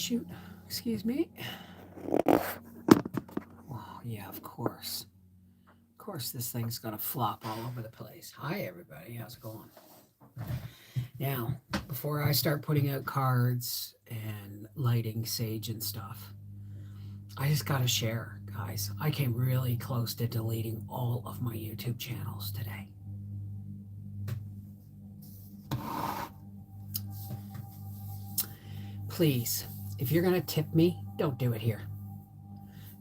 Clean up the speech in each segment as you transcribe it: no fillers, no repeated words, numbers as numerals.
shoot. Excuse me. Oh, yeah, of course. Of course, this thing's going to flop all over the place. Hi, everybody. How's it going? Now, before I start putting out cards and lighting sage and stuff, I just got to share, guys. I came really close to deleting all of my YouTube channels today. Please, if you're going to tip me, don't do it here.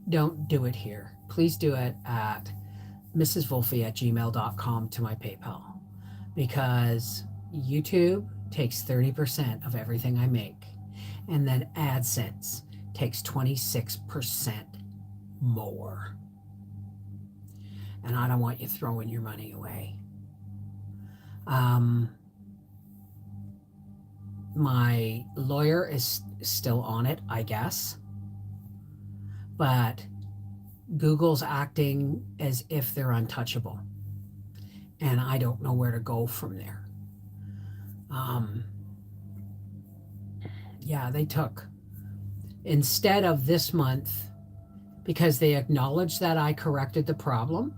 Don't do it here. Please do it at mrswolfie@gmail.com to my PayPal, because YouTube takes 30% of everything I make, and then AdSense takes 26% more. And I don't want you throwing your money away. My lawyer is still on it, I guess. But Google's acting as if they're untouchable. And I don't know where to go from there. Yeah, they took, instead of this month, because they acknowledged that I corrected the problem.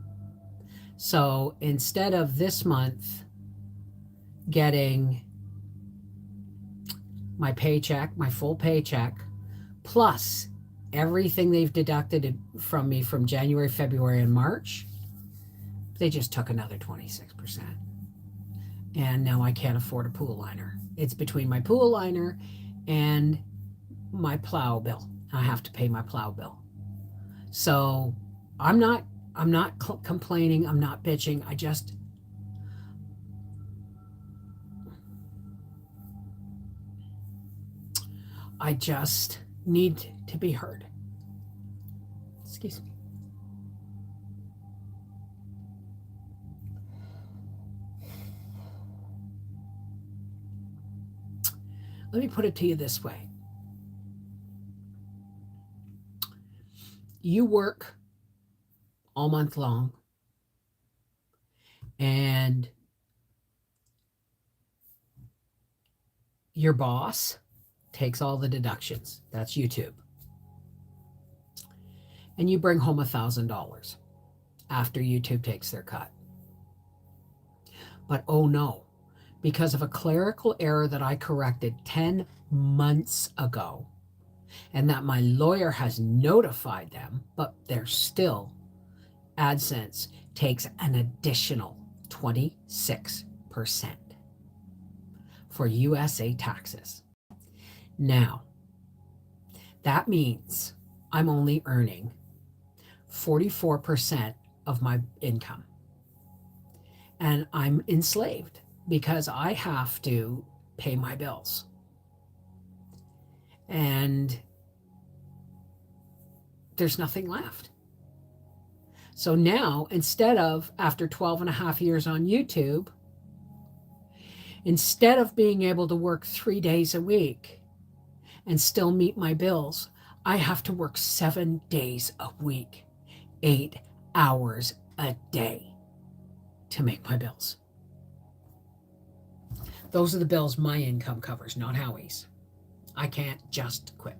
So instead of this month getting my paycheck, my full paycheck, plus everything they've deducted from me from January, February, and March, they just took another 26%. And now I can't afford a pool liner. It's between my pool liner and my plow bill. I have to pay my plow bill. So I'm not complaining. I'm not bitching. I just need to be heard. Excuse me. Let me put it to you this way. You work all month long, and your boss takes all the deductions. That's YouTube. And you bring home $1,000 after YouTube takes their cut. But oh no, because of a clerical error that I corrected 10 months ago, and that my lawyer has notified them, but they're still, AdSense takes an additional 26% for USA taxes. Now, that means I'm only earning 44% of my income. And I'm enslaved because I have to pay my bills. And there's nothing left. So now, instead of, after 12 and a half years on YouTube, instead of being able to work 3 days a week and still meet my bills, I have to work 7 days a week, 8 hours a day to make my bills. Those are the bills my income covers, not Howie's. I can't just quit.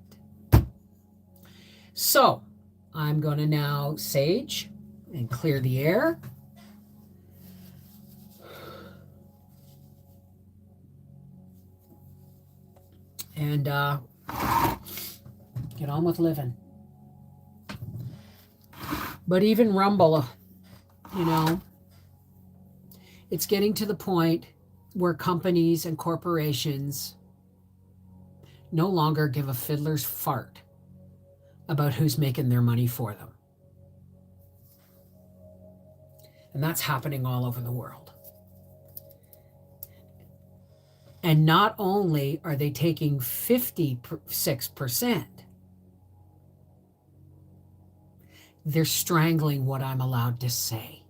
So I'm going to now sage and clear the air. And get on with living. But even Rumble, it's getting to the point where companies and corporations no longer give a fiddler's fart about who's making their money for them. And that's happening all over the world. And not only are they taking 56%, they're strangling what I'm allowed to say.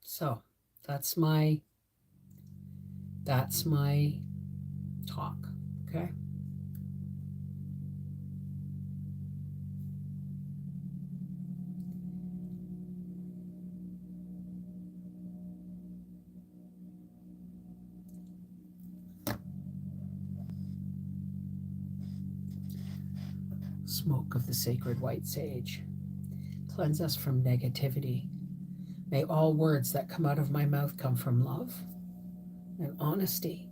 So that's my talk, okay? Smoke of the sacred white sage. Cleanse us from negativity. May all words that come out of my mouth come from love and honesty.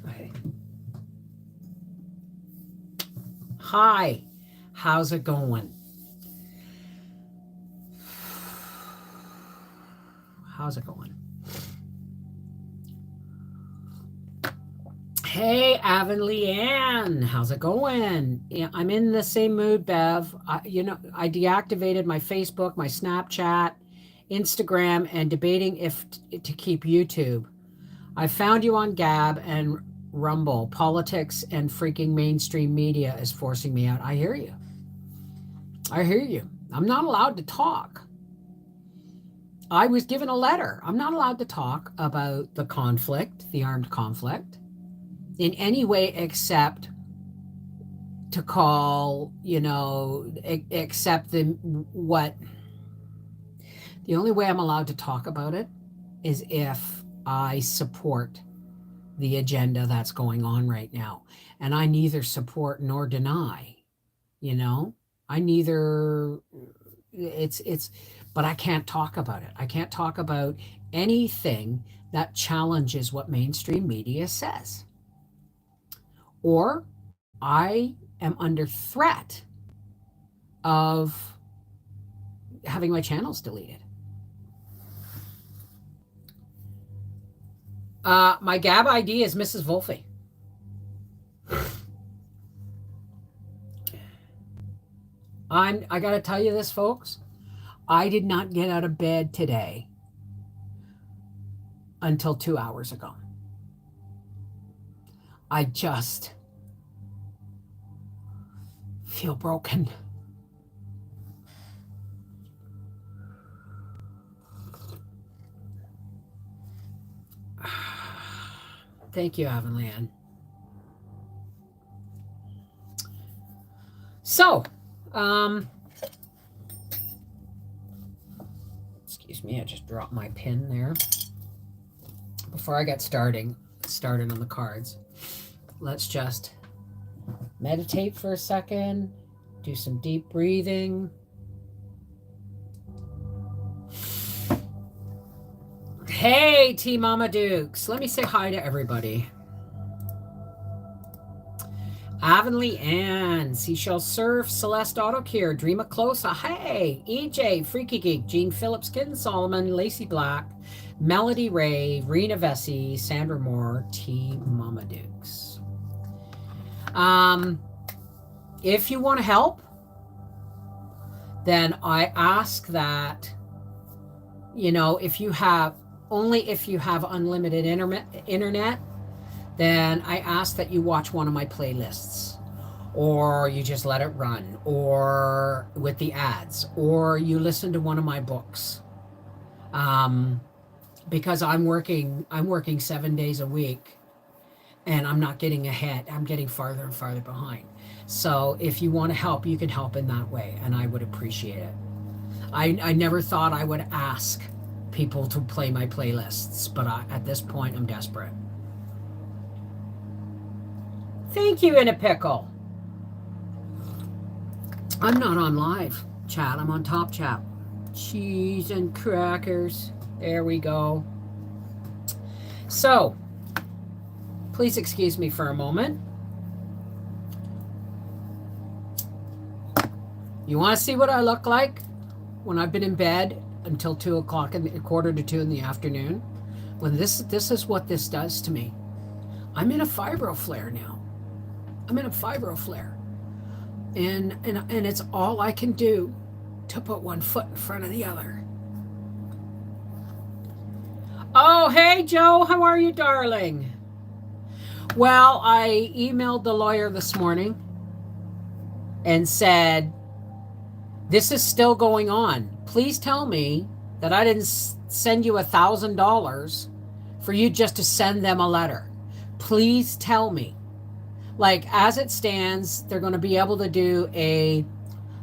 Okay. Hi, how's it going? How's it going? Hey, Avonlea Ann, how's it going? Yeah, I'm in the same mood, Bev. I deactivated my Facebook, my Snapchat, Instagram, and debating if to keep YouTube. I found you on Gab and Rumble. Politics and freaking mainstream media is forcing me out. I hear you. I hear you. I'm not allowed to talk. I was given a letter. I'm not allowed to talk about the conflict, the armed conflict, in any way except to call, except the only way I'm allowed to talk about it is if I support the agenda that's going on right now. And I neither support nor deny, I neither, but I can't talk about it. I can't talk about anything that challenges what mainstream media says. Or I am under threat of having my channels deleted. My Gab ID is Mrs. Wolfie. I got to tell you this, folks. I did not get out of bed today until 2 hours ago. I just feel broken. Thank you, Avonlea. So, excuse me, I just dropped my pen there. Before I get started on the cards, let's just meditate for a second, do some deep breathing. Hey, T Mama Dukes. Let me say hi to everybody. Avonlea Ann, Seashell Surf, Celeste Auto Care, Dreama Closa, hey, EJ, Freaky Geek, Jean Phillips, Kitten Solomon, Lacey Black, Melody Ray, Rena Vesey, Sandra Moore, T Mama Dukes. If you want to help, then I ask that, if you have unlimited internet, then I ask that you watch one of my playlists, or you just let it run, or with the ads, or you listen to one of my books. Because I'm working 7 days a week, and I'm not getting ahead. I'm getting farther and farther behind. So if you want to help, you can help in that way, and I would appreciate it. I never thought I would ask people to play my playlists, but at this point, I'm desperate. Thank you, In a Pickle. I'm not on live chat. I'm on Top Chat. Cheese and crackers. There we go. So, please excuse me for a moment. You want to see what I look like when I've been in bed until 2 o'clock, quarter to 2 in the afternoon? When this is what this does to me. I'm in a fibro flare now. I'm in a fibro flare. And it's all I can do to put one foot in front of the other. Oh, hey, Joe. How are you, darling? Well, I emailed the lawyer this morning and said, this is still going on. Please tell me that I didn't send you $1,000 for you just to send them a letter. Please tell me. Like, as it stands, they're going to be able to do I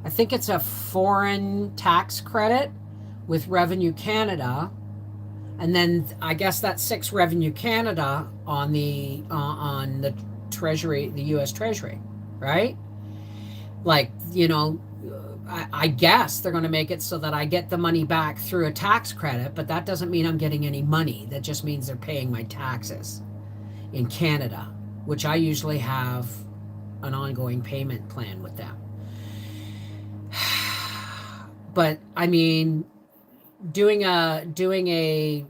think it's a foreign tax credit with Revenue Canada, and then I guess that's 6 Revenue Canada on the Treasury, the U.S. Treasury, right? Like, you know, I guess they're going to make it so that I get the money back through a tax credit, but that doesn't mean I'm getting any money. That just means they're paying my taxes in Canada, which I usually have an ongoing payment plan with them. But I mean, doing a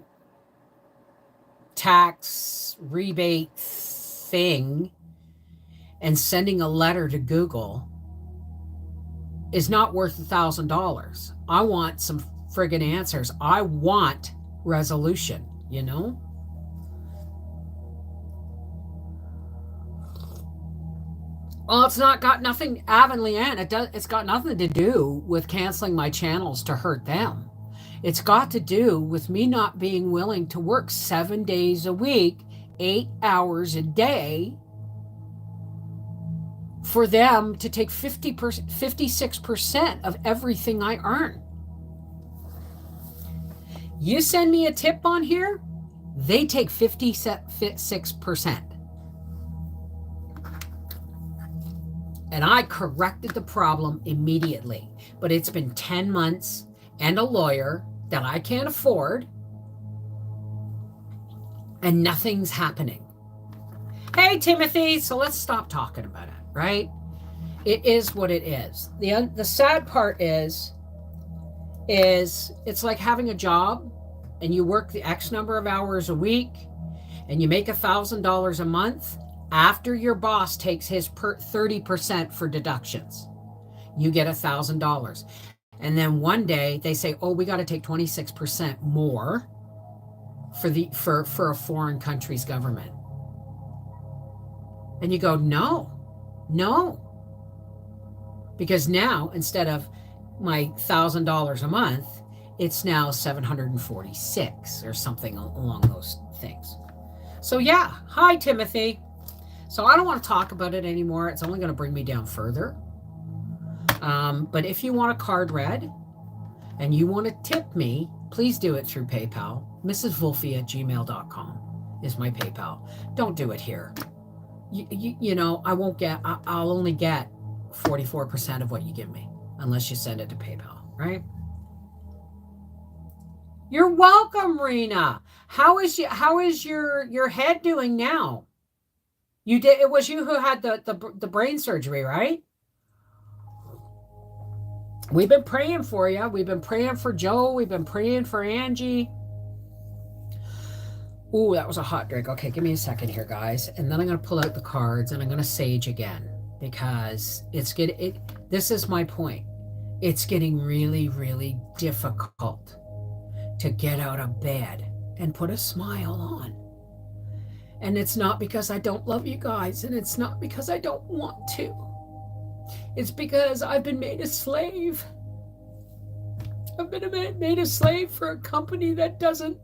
tax rebate thing and sending a letter to Google is not worth $1,000. I want some friggin' answers. I want resolution, you know? Well, it's not got nothing, Avonlea, it's got nothing to do with canceling my channels to hurt them. It's got to do with me not being willing to work 7 days a week, 8 hours a day, for them to take 56% of everything I earn. You send me a tip on here, they take 56%. And I corrected the problem immediately. But it's been 10 months and a lawyer that I can't afford, and nothing's happening. Hey, Timothy, so let's stop talking about it, right? It is what it is. The sad part is it's like having a job and you work the X number of hours a week and you make $1,000 a month. After your boss takes his 30% for deductions, you get $1,000. And then one day they say, oh, we got to take 26% more for a foreign country's government. And you go, no. Because now, instead of my $1,000 a month, it's now $746 or something along those things. So yeah, hi, Timothy. So I don't want to talk about it anymore. It's only going to bring me down further. But if you want a card read and you want to tip me, please do it through PayPal. MrsWolfie@gmail.com is my PayPal. Don't do it here. You know, I'll only get 44% of what you give me unless you send it to PayPal, right? You're welcome, Rena. How is your head doing now? It was you who had the brain surgery, right? We've been praying for you. We've been praying for Joe. We've been praying for Angie. Ooh, that was a hot drink. Okay, give me a second here, guys. And then I'm going to pull out the cards and I'm going to sage again because this is my point. It's getting really, really difficult to get out of bed and put a smile on. And it's not because I don't love you guys, and it's not because I don't want to. It's because I've been made a slave. I've been made a slave for a company that doesn't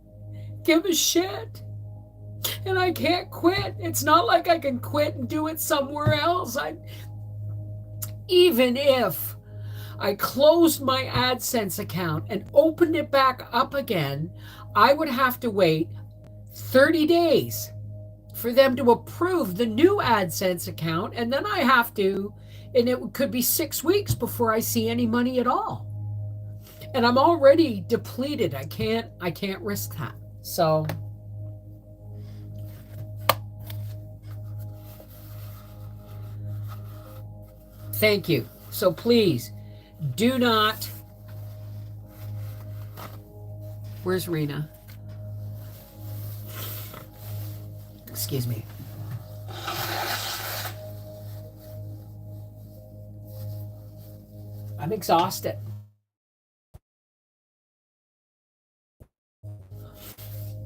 give a shit. And I can't quit. It's not like I can quit and do it somewhere else. Even if I closed my AdSense account and opened it back up again, I would have to wait 30 days for them to approve the new AdSense account. And then and it could be 6 weeks before I see any money at all. And I'm already depleted. I can't risk that. So thank you. So please do not. Where's Rena? Excuse me. I'm exhausted.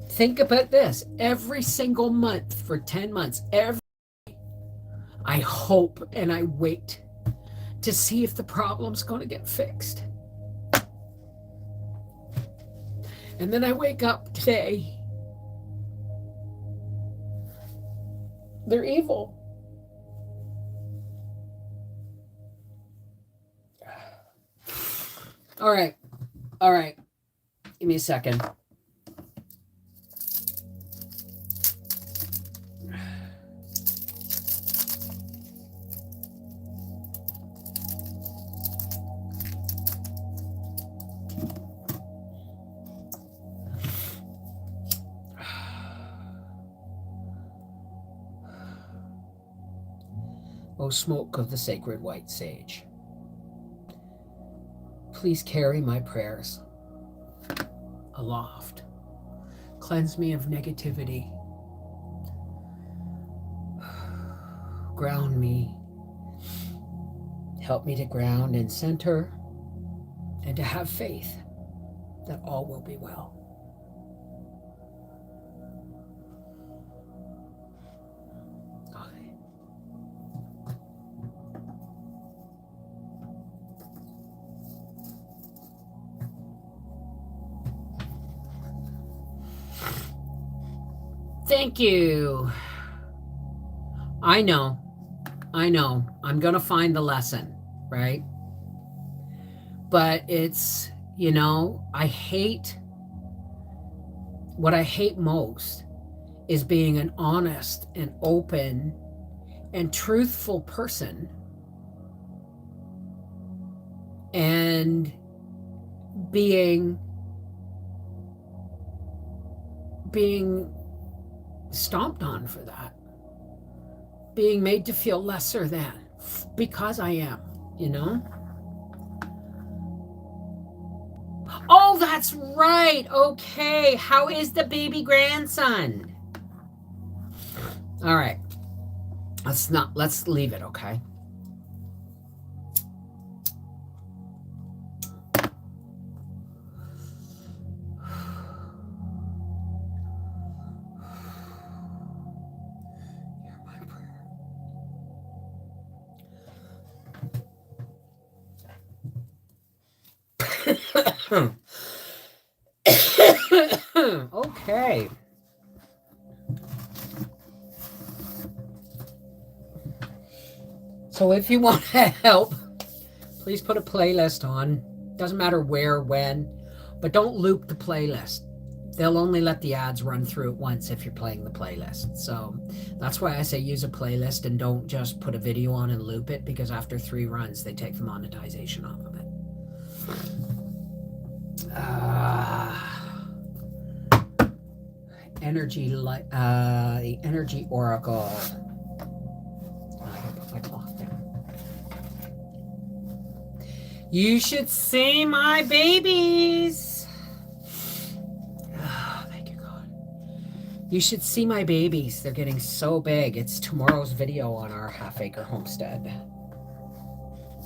Think about this. Every single month for 10 months, I hope and I wait to see if the problem's going to get fixed. And then I wake up today. They're evil. All right. Give me a second. O smoke of the sacred white sage, please carry my prayers aloft. Cleanse me of negativity. Ground me. Help me to ground and center and to have faith that all will be well. Thank you. I know. I'm going to find the lesson, right? But it's, what I hate most is being an honest and open and truthful person and being stomped on for that, being made to feel lesser than because I am, Oh, that's right. Okay. How is the baby grandson? All right. Let's leave it, okay? Okay. So if you want to help, please put a playlist on. Doesn't matter where, when, but don't loop the playlist. They'll only let the ads run through it once if you're playing the playlist. So that's why I say use a playlist and don't just put a video on and loop it, because after 3 runs, they take the monetization off of it. The energy oracle. I can put my cloth down. You should see my babies. Oh, thank you, God. You should see my babies. They're getting so big. It's tomorrow's video on our half-acre homestead.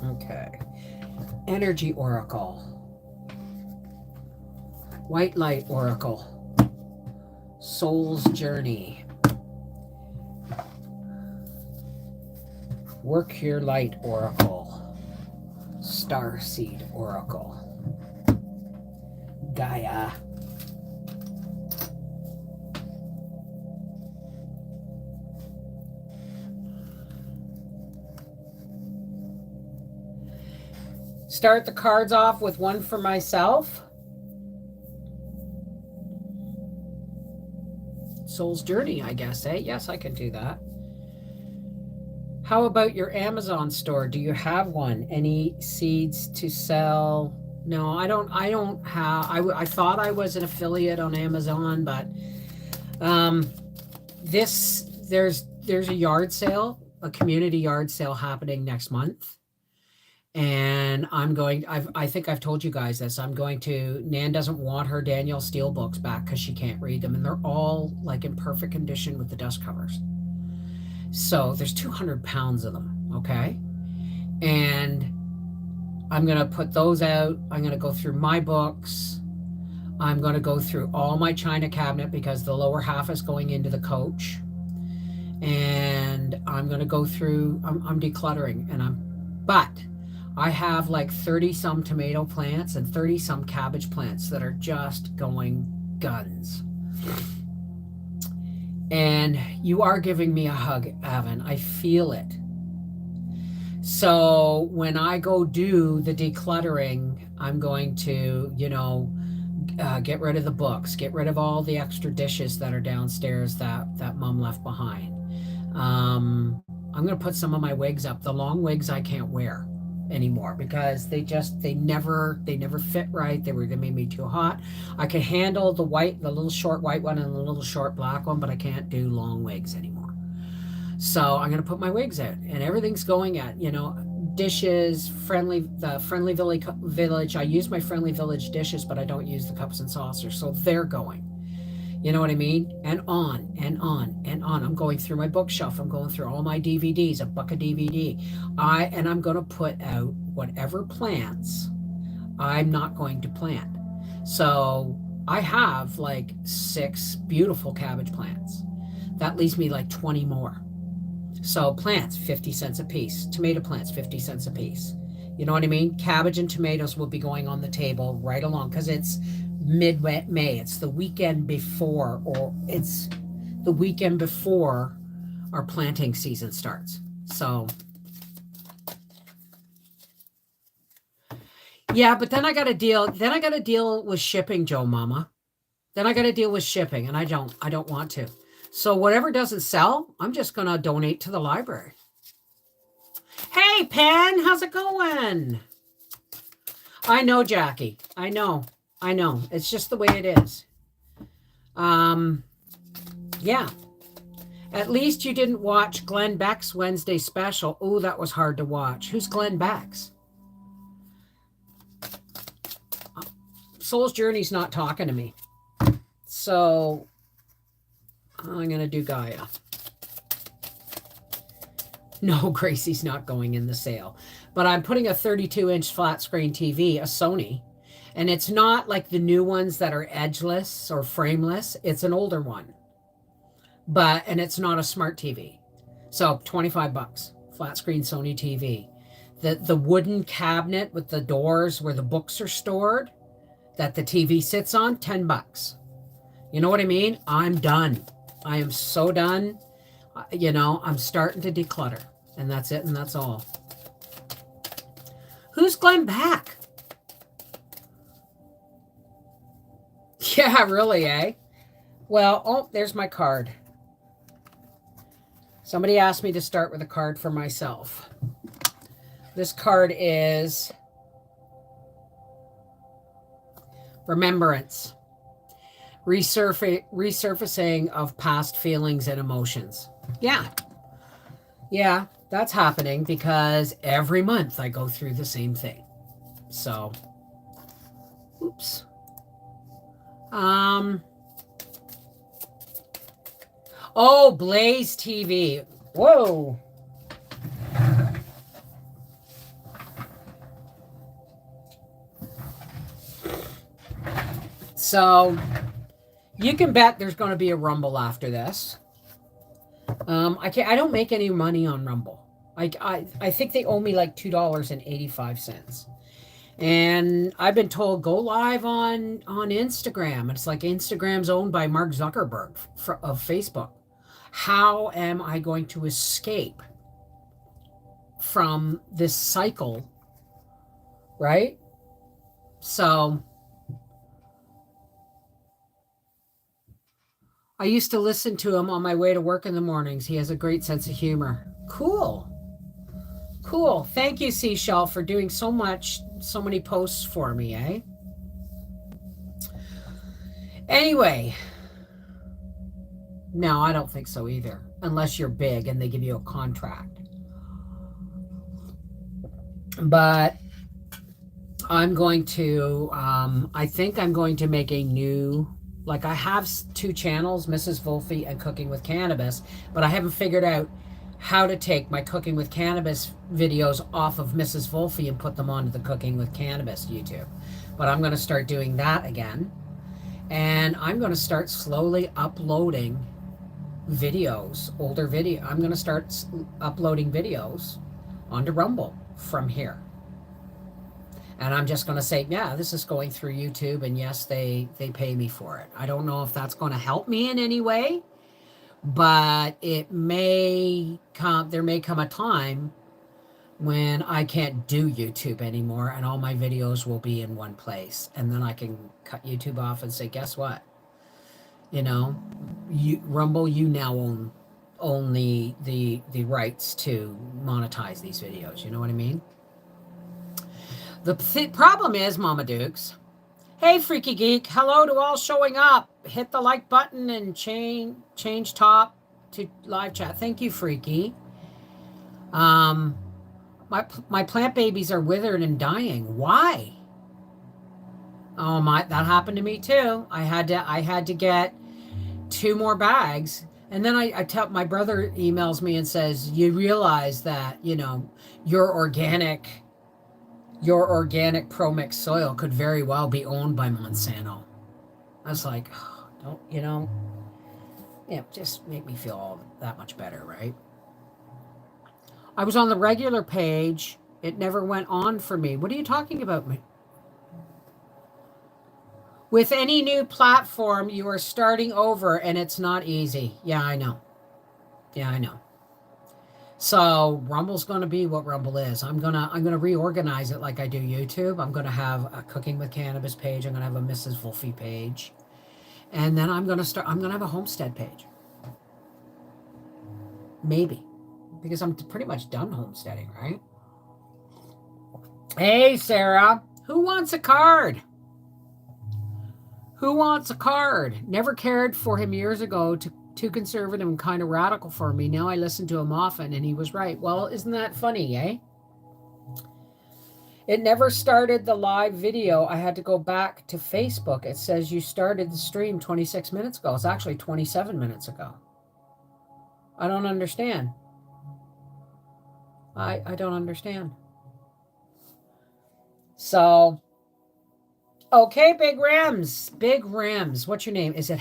Okay. Energy oracle. White light oracle. Soul's journey. Work your light oracle. Star seed oracle. Gaia. Start the cards off with one for myself. Soul's journey, I guess, eh? Yes, I can do that. How about your Amazon store? Do you have one? Any seeds to sell? No, I don't have. I thought I was an affiliate on Amazon, but there's a yard sale, a community yard sale happening next month. And I think I've told you guys this. Nan doesn't want her Danielle Steele books back because she can't read them. And they're all like in perfect condition with the dust covers. So there's 200 pounds of them. Okay. And I'm going to put those out. I'm going to go through my books. I'm going to go through all my china cabinet because the lower half is going into the coach. And I'm going to go through, I'm decluttering but I have like 30 some tomato plants and 30 some cabbage plants that are just going guns. And you are giving me a hug, Evan. I feel it. So when I go do the decluttering, I'm going to, Get rid of the books. Get rid of all the extra dishes that are downstairs that mom left behind. I'm going to put some of my wigs up. The long wigs I can't wear anymore because they never fit right. They made me too hot. I can handle the little short white one and the little short black one, but I can't do long wigs anymore. So I'm going to put my wigs out, and everything's going at, dishes, the Friendly Village. I use my Friendly Village dishes, but I don't use the cups and saucers. So they're going. You know what I mean? And on and on and on. I'm going through my bookshelf. I'm going through all my DVDs, a buck of DVD. And I'm going to put out whatever plants I'm not going to plant. So I have like 6 beautiful cabbage plants. That leaves me like 20 more. So plants, 50 cents a piece. Tomato plants, 50 cents a piece. You know what I mean? Cabbage and tomatoes will be going on the table right along because it's mid-May. It's the weekend before, our planting season starts. So yeah, but then I got to deal with shipping, Joe Mama. Then I got to deal with shipping, and I don't want to. So whatever doesn't sell, I'm just going to donate to the library. Hey, Pen, how's it going? I know, Jacky. I know. It's just the way it is. Yeah. At least you didn't watch Glenn Beck's Wednesday special. Oh, that was hard to watch. Who's Glenn Beck's? Soul's Journey's not talking to me. So I'm going to do Gaia. No, Gracie's not going in the sale. But I'm putting a 32-inch flat screen TV, a Sony. And it's not like the new ones that are edgeless or frameless. It's an older one. And it's not a smart TV. So $25, flat screen Sony TV. The wooden cabinet with the doors where the books are stored that the TV sits on, $10. You know what I mean? I'm done. I am so done. I'm starting to declutter. And that's it, and that's all. Who's Glenn Beck? Yeah, really, eh? Well, oh, there's my card. Somebody asked me to start with a card for myself. This card is Remembrance. Resurfacing of past feelings and emotions. Yeah, that's happening because every month I go through the same thing. So, oops. Oh, Blaze TV. Whoa. So you can bet there's going to be a Rumble after this. I don't make any money on Rumble. I think they owe me like $2.85. And I've been told go live on Instagram. It's like Instagram's owned by Mark Zuckerberg of Facebook. How am I going to escape from this cycle? Right? So I used to listen to him on my way to work in the mornings. He has a great sense of humor. Cool. Thank you, Seashell, for doing so many posts for me, eh? Anyway. No, I don't think so either. Unless you're big and they give you a contract. But I'm going to, I think I'm going to make a new, like I have 2 channels, Mrs. Wolfie and Cooking with Cannabis, but I haven't figured out how to take my Cooking with Cannabis videos off of Mrs. Wolfie and put them onto the Cooking with Cannabis YouTube. But I'm going to start doing that again. And I'm going to start slowly uploading videos, older video. I'm going to start uploading videos onto Rumble from here. And I'm just going to say, yeah, this is going through YouTube. And yes, they pay me for it. I don't know if that's going to help me in any way. But there may come a time when I can't do YouTube anymore and all my videos will be in one place. And then I can cut YouTube off and say, guess what? You know, Rumble, you now own the rights to monetize these videos. You know what I mean? The problem is, Mama Dukes. Hey, Freaky Geek. Hello to all showing up. Hit the like button and change top to live chat. Thank you, Freaky. My plant babies are withered and dying. Why? Oh my, that happened to me too. I had to get 2 more bags. And then I tell my brother emails me and says, you realize that, you know, your organic ProMix soil could very well be owned by Monsanto. I was like, oh, don't, you know, yeah, just make me feel all that much better, right? I was on the regular page. It never went on for me. What are you talking about? With any new platform, you are starting over and it's not easy. Yeah, I know. Yeah, I know. So Rumble's going to be what Rumble is. I'm gonna reorganize it like I do YouTube. I'm going to have a Cooking with Cannabis page. I'm going to have a Mrs. Wolfie page. And then I'm going to have a homestead page. Maybe. Because I'm pretty much done homesteading, right? Hey, Sarah. Who wants a card? Who wants a card? Never cared for him years ago. Too conservative and kind of radical for me. Now I listen to him often, and he was right. Well, isn't that funny, eh? It never started the live video. I had to go back to Facebook. It says you started the stream 26 minutes ago. It's actually 27 minutes ago. I don't understand. I don't understand. So, okay, Big Rams. Big Rams. What's your name? Is it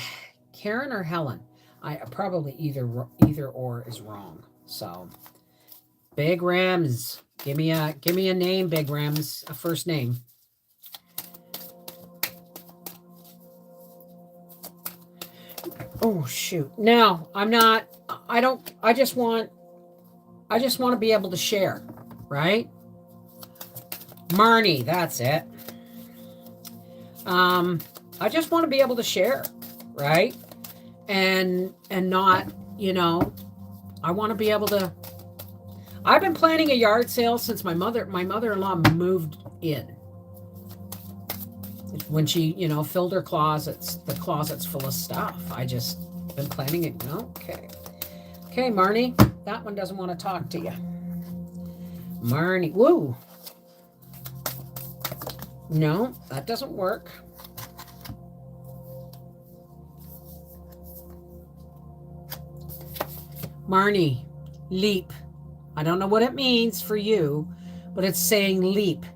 Karen or Helen? I probably either or is wrong. So, Big Rams. Give me a name, Big Rams. A first name. Oh shoot. No, I'm not. I just want to be able to share, right? Marnie, that's it. I just want to be able to share, right? And not, you know, I want to be able to. I've been planning a yard sale since my mother-in-law moved in. When she, you know, filled her closets, the closet's full of stuff. I just been planning it. Okay. Okay, Marnie, that one doesn't want to talk to you. Marnie, woo. No, that doesn't work. Marnie, leap. I don't know what it means for you, but it's saying leap.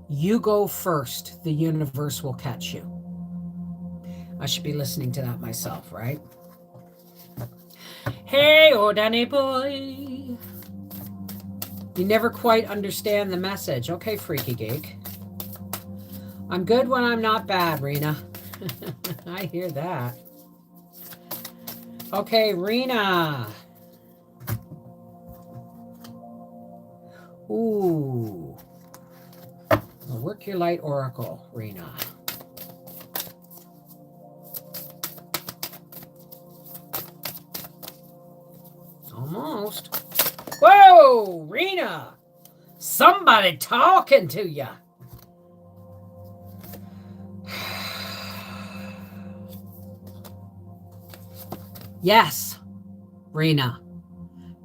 You go first. The universe will catch you. I should be listening to that myself, right? Hey, oh, Danny boy. You never quite understand the message. Okay, Freaky Geek. I'm good when I'm not bad, Rena. I hear that. Okay, Reena. Ooh. Work your light oracle, Rena. Almost. Whoa, Rena. Somebody talking to you. Yes, Rena.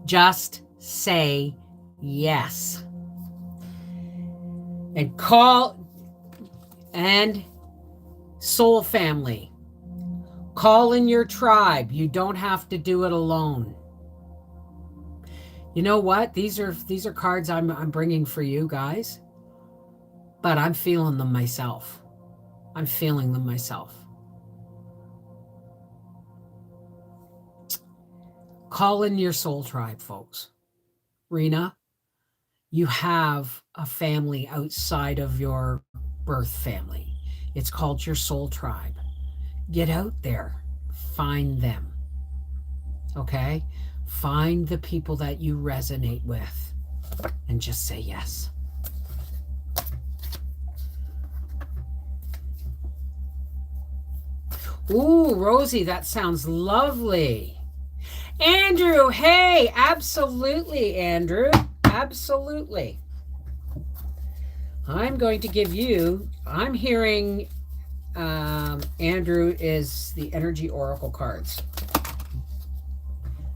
Just say yes. And call and soul family. Call in your tribe. You don't have to do it alone. You know what? These are cards I'm bringing for you guys. But I'm feeling them myself. I'm feeling them myself. Call in your soul tribe, folks. Rena, you have a family outside of your birth family. It's called your soul tribe. Get out there. Find them. Okay? Find the people that you resonate with. and just say yes. Ooh, Rosie, that sounds lovely. Andrew, hey, absolutely, Andrew. Absolutely. I'm going to give you, I'm hearing Andrew is the Energy Oracle cards.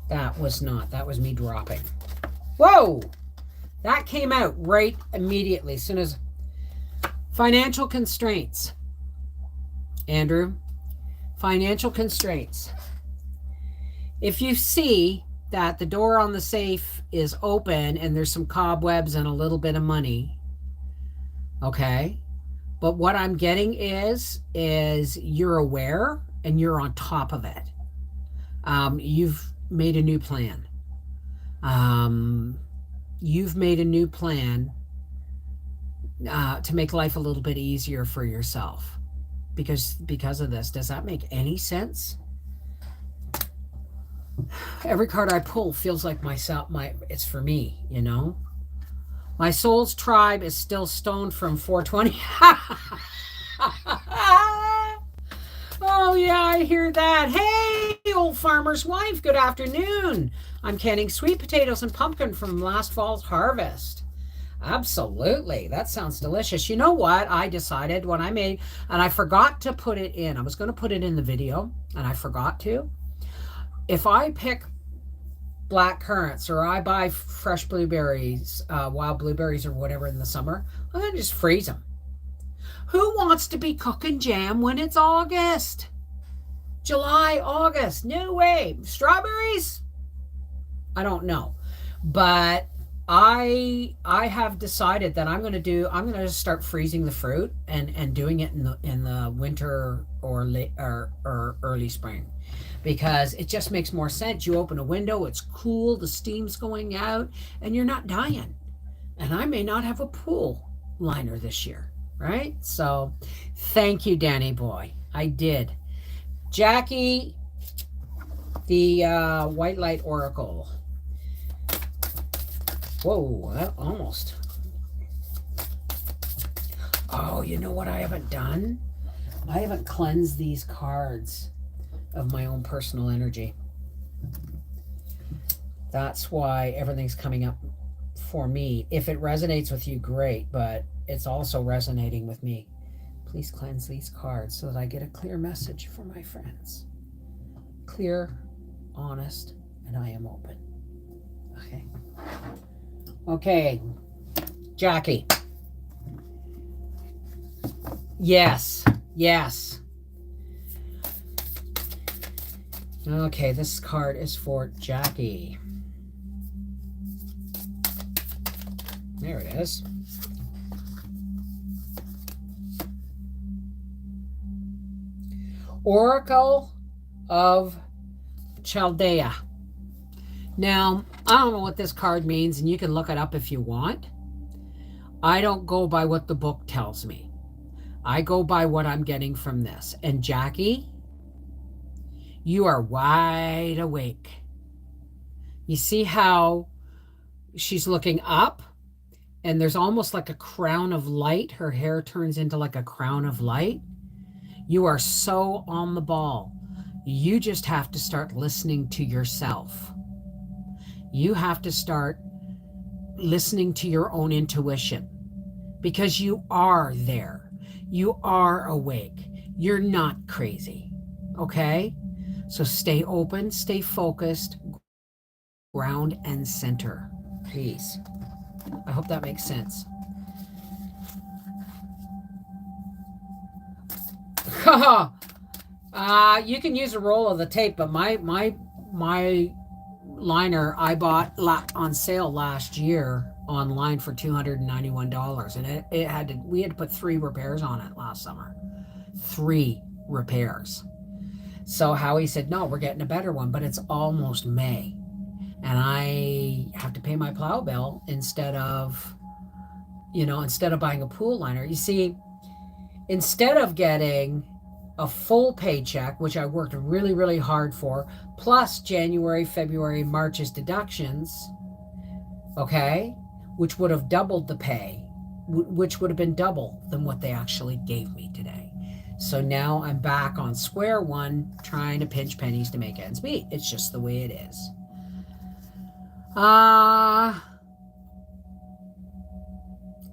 That was me dropping. Whoa! That came out right immediately, as soon as financial constraints. Andrew, financial constraints. If you see that the door on the safe is open and there's some cobwebs and a little bit of money, okay? But what I'm getting is you're aware and you're on top of it. You've made a new plan. You've made a new plan to make life a little bit easier for yourself because of this. Does that make any sense? Every card I pull feels like it's for me, you know? My soul's tribe is still stoned from 420. Oh, yeah, I hear that. Hey, old farmer's wife, good afternoon. I'm canning sweet potatoes and pumpkin from last fall's harvest. Absolutely. That sounds delicious. You know what? I decided when I made, and I forgot to put it in. I was going to put it in the video, and I forgot to. If I pick black currants or I buy fresh blueberries, wild blueberries or whatever in the summer, I'm going to just freeze them. Who wants to be cooking jam when it's August? July, August. No way. Strawberries? I don't know. But I have decided that I'm going to just start freezing the fruit and doing it in the winter or late or early spring, because it just makes more sense. You open a window, it's cool, the steam's going out, and you're not dying. And I may not have a pool liner this year, right? So thank you, Danny boy. I did. Jacky, the White Light Oracle. Whoa, that almost. Oh, you know what I haven't done? I haven't cleansed these cards of my own personal energy. That's why everything's coming up for me. If it resonates with you, great, but it's also resonating with me. Please cleanse these cards so that I get a clear message for my friends. Clear, honest, and I am open. Okay. Okay, Jacky. Yes, yes. Okay, this card is for Jacky. There it is. Oracle of Chaldea. Now, I don't know what this card means, and you can look it up if you want. I don't go by what the book tells me. I go by what I'm getting from this. And Jacky, you are wide awake. You see how she's looking up, and there's almost like a crown of light. Her hair turns into like a crown of light. You are so on the ball. You just have to start listening to yourself. You have to start listening to your own intuition, because you are there. You are awake. You're not crazy. Okay? So stay open, stay focused, ground and center. Please. I hope that makes sense. You can use a roll of the tape, but my liner I bought on sale last year online for $291, and we had to put 3 repairs on it last summer. 3 repairs. So Howie said, no, we're getting a better one, but it's almost May, and I have to pay my plow bill instead of buying a pool liner. You see, instead of getting a full paycheck, which I worked really, really hard for, plus January, February, March's deductions, okay? which would have doubled the pay, which would have been double than what they actually gave me today. So now I'm back on square one, trying to pinch pennies to make ends meet. It's just the way it is.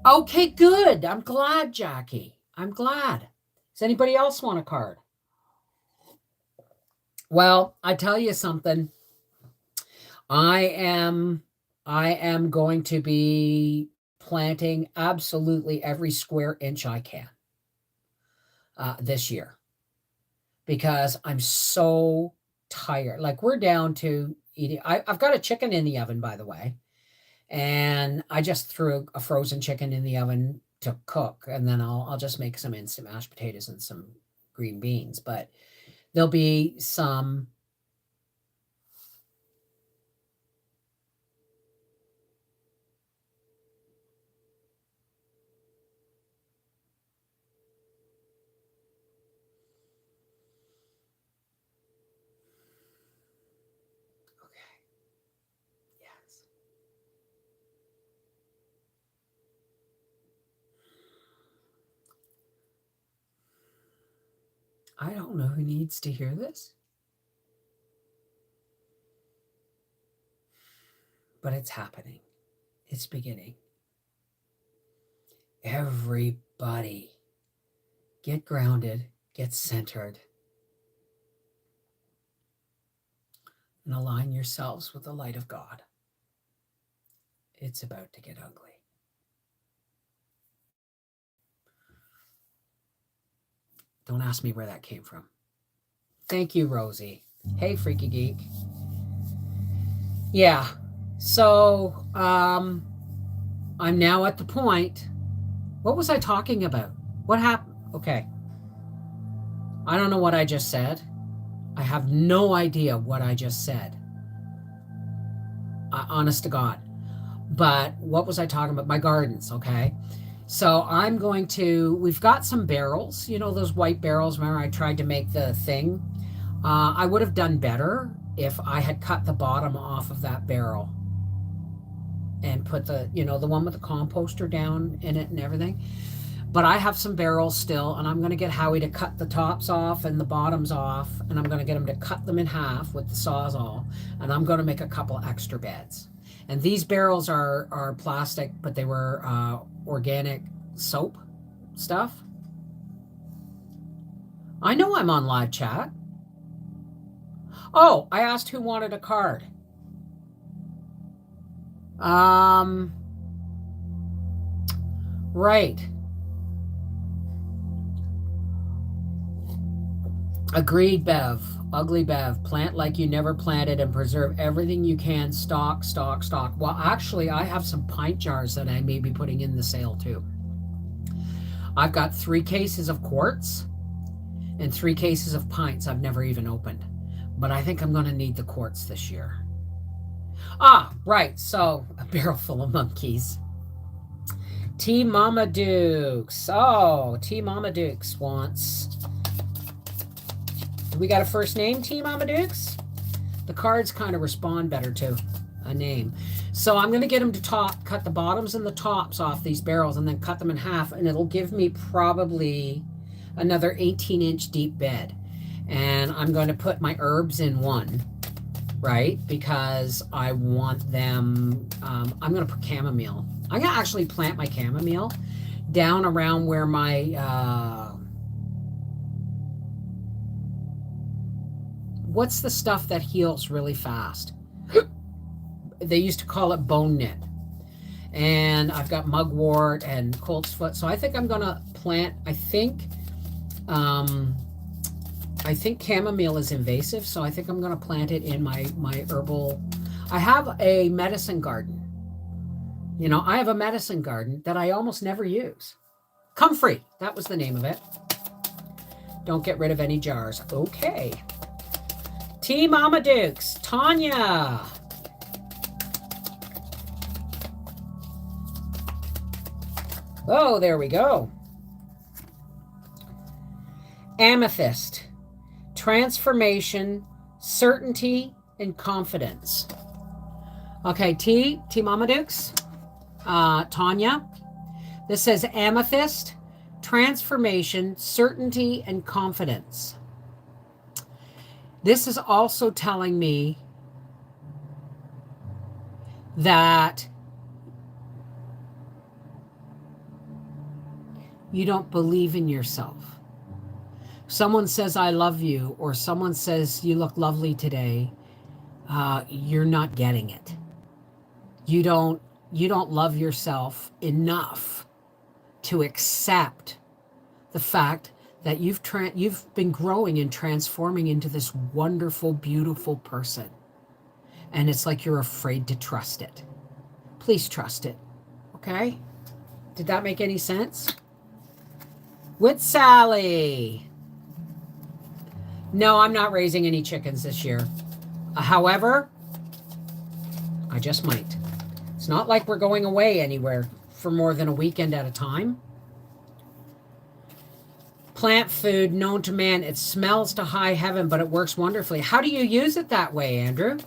Okay, good. I'm glad, Jacky. I'm glad. Does anybody else want a card? Well, I tell you something. I am going to be planting absolutely every square inch I can this year, because I'm so tired. Like, we're down to eating. I've got a chicken in the oven, by the way, and I just threw a frozen chicken in the oven to cook, and then I'll just make some instant mashed potatoes and some green beans. But there'll be some. I don't know who needs to hear this, but it's happening. It's beginning. Everybody, get grounded, get centered, and align yourselves with the light of God. It's about to get ugly. Don't ask me where that came from. Thank you, Rosie. Hey, Freaky Geek. Yeah. So, I'm now at the point. What was I talking about? What happened? Okay. I don't know what I just said. I have no idea what I just said. Honest to God. But what was I talking about? My gardens, okay? So I'm going to, we've got some barrels, you know, those white barrels. Remember, I tried to make the thing. I would have done better if I had cut the bottom off of that barrel and put the, you know, the one with the composter down in it and everything. But I have some barrels still, and I'm going to get Howie to cut the tops off and the bottoms off, and I'm going to get him to cut them in half with the Sawzall, and I'm going to make a couple extra beds. And these barrels are plastic, but they were organic soap stuff. I know I'm on live chat. Oh, I asked who wanted a card. Right. Agreed, Bev. Ugly Bev. Plant like you never planted and preserve everything you can. Stock, stock, stock. Well, actually, I have some pint jars that I may be putting in the sale too. I've got 3 cases of quartz and 3 cases of pints I've never even opened. But I think I'm going to need the quartz this year. Ah, right. So, a barrel full of monkeys. T Mama Dukes. Oh, T Mama Dukes wants... We got a first name, T Mama Dukes? The cards kind of respond better to a name. So I'm going to get him to cut the bottoms and the tops off these barrels and then cut them in half, and it'll give me probably another 18-inch deep bed. And I'm going to put my herbs in one, right? Because I want them, I'm going to put chamomile. I'm going to actually plant my chamomile down around where my, what's the stuff that heals really fast? They used to call it bone knit. And I've got mugwort and colt's foot. So I think I'm going to plant, I think chamomile is invasive. So I think I'm going to plant it in my herbal. I have a medicine garden. You know, I have a medicine garden that I almost never use. Comfrey, that was the name of it. Don't get rid of any jars. Okay. T Mama Dukes, Tanya. Oh, there we go. Amethyst, transformation, certainty, and confidence. Okay, T Mama Dukes. Tanya. This says amethyst, transformation, certainty, and confidence. This is also telling me that you don't believe in yourself. Someone says, I love you, or someone says, you look lovely today. You're not getting it. You don't love yourself enough to accept the fact that you've been growing and transforming into this wonderful, beautiful person. And it's like you're afraid to trust it. Please trust it. Okay? Did that make any sense? With Sally. No, I'm not raising any chickens this year. However, I just might. It's not like we're going away anywhere for more than a weekend at a time. Plant food known to man. It smells to high heaven, but it works wonderfully. How do you use it that way, Andrew?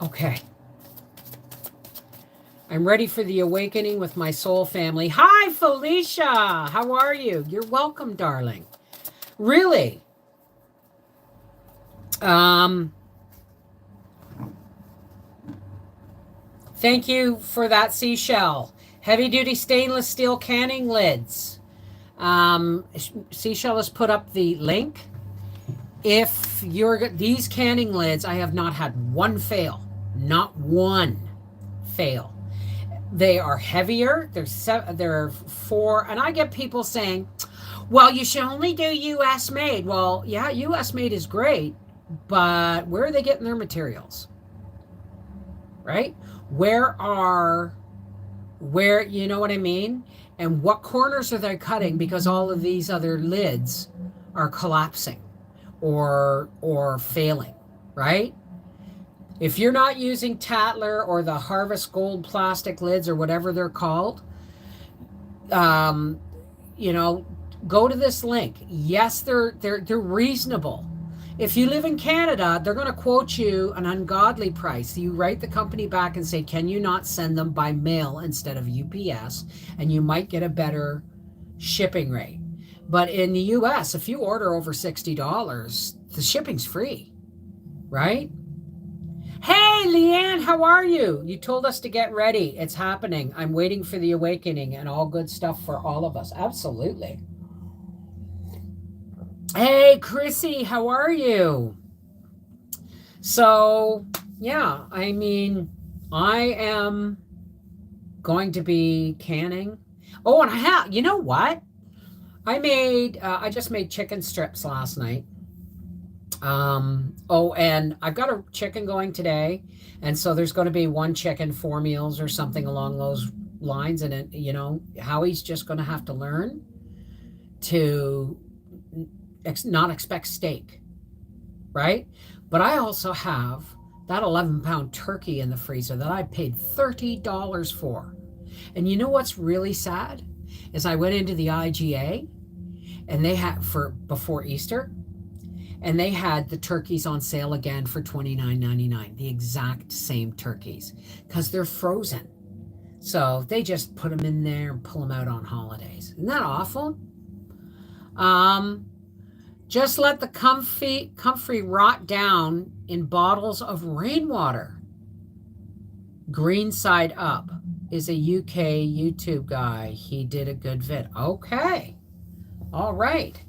Okay. I'm ready for the awakening with my soul family. Hi, Felicia. How are you? You're welcome, darling. Really? Thank you for that seashell. Heavy-duty stainless steel canning lids. Seashell has put up the link. If you're these canning lids, I have not had one fail. Not one fail. They are heavier. They're 4, and I get people saying, well, you should only do U.S. made. Well, yeah, U.S. made is great, but where are they getting their materials? Right? Where, you know what I mean? And what corners are they cutting? Because all of these other lids are collapsing or failing, right? If you're not using Tatler or the Harvest Gold plastic lids or whatever they're called, you know, go to this link. Yes, they're reasonable. If you live in Canada, they're going to quote you an ungodly price. You write the company back and say, can you not send them by mail instead of UPS? And you might get a better shipping rate. But in the US, if you order over $60, the shipping's free, right? Hey, Leanne, how are you? You told us to get ready. It's happening. I'm waiting for the awakening and all good stuff for all of us. Absolutely. Hey, Chrissy, how are you? So, yeah, I mean, I am going to be canning. Oh, and you know what? I just made chicken strips last night. And I've got a chicken going today. And so there's going to be one chicken, 4 meals or something along those lines. And, it, you know, Howie's just going to have to learn to not expect steak, right? But I also have that 11-pound turkey in the freezer that I paid $30 for. And you know what's really sad is I went into the IGA and they had before Easter, and they had the turkeys on sale again for $29.99, the exact same turkeys, because they're frozen. So they just put them in there and pull them out on holidays. Isn't that awful? Just let the comfrey rot down in bottles of rainwater. Green Side Up is a UK YouTube guy. He did a good vid. Okay. All right.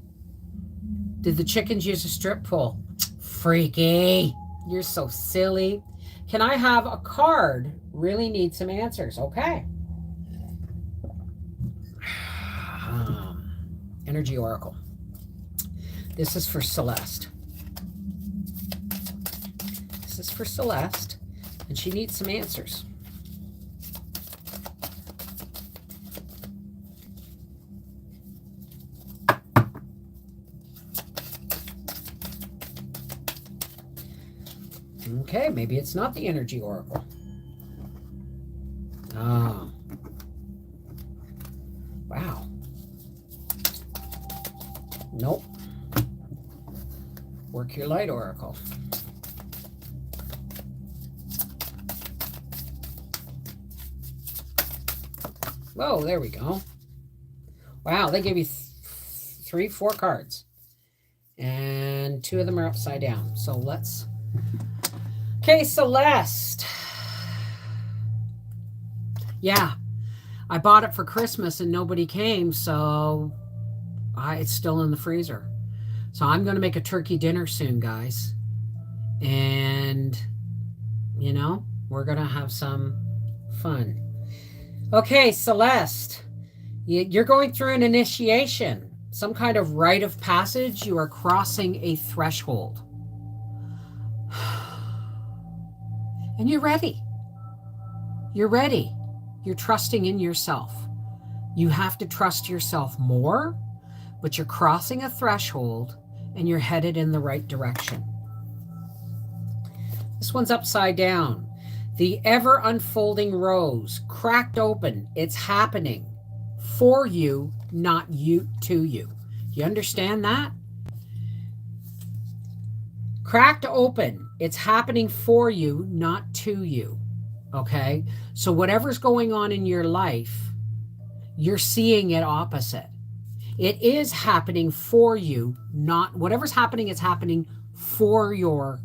Did the chickens use a strip pole? Freaky. You're so silly. Can I have a card? Really need some answers. Okay. Energy Oracle. This is for Celeste. This is for Celeste, and she needs some answers. Okay, maybe it's not the Energy Oracle. Oh. Wow. Nope. Work your light, Oracle. Oh, there we go. Wow, they gave you 4 cards. And 2 of them are upside down. So let's... Okay, Celeste. Yeah, I bought it for Christmas and nobody came, so it's still in the freezer. So I'm going to make a turkey dinner soon, guys. And, you know, we're going to have some fun. Okay, Celeste, you're going through an initiation, some kind of rite of passage. You are crossing a threshold. And you're ready. You're ready. You're trusting in yourself. You have to trust yourself more, but you're crossing a threshold and you're headed in the right direction. This one's upside down. The ever unfolding rose, cracked open. It's happening for you, not you to you. You understand that? Cracked open. It's happening for you, not to you. Okay? So whatever's going on in your life, you're seeing it opposite. It is happening for you, not whatever's happening, it's happening for you,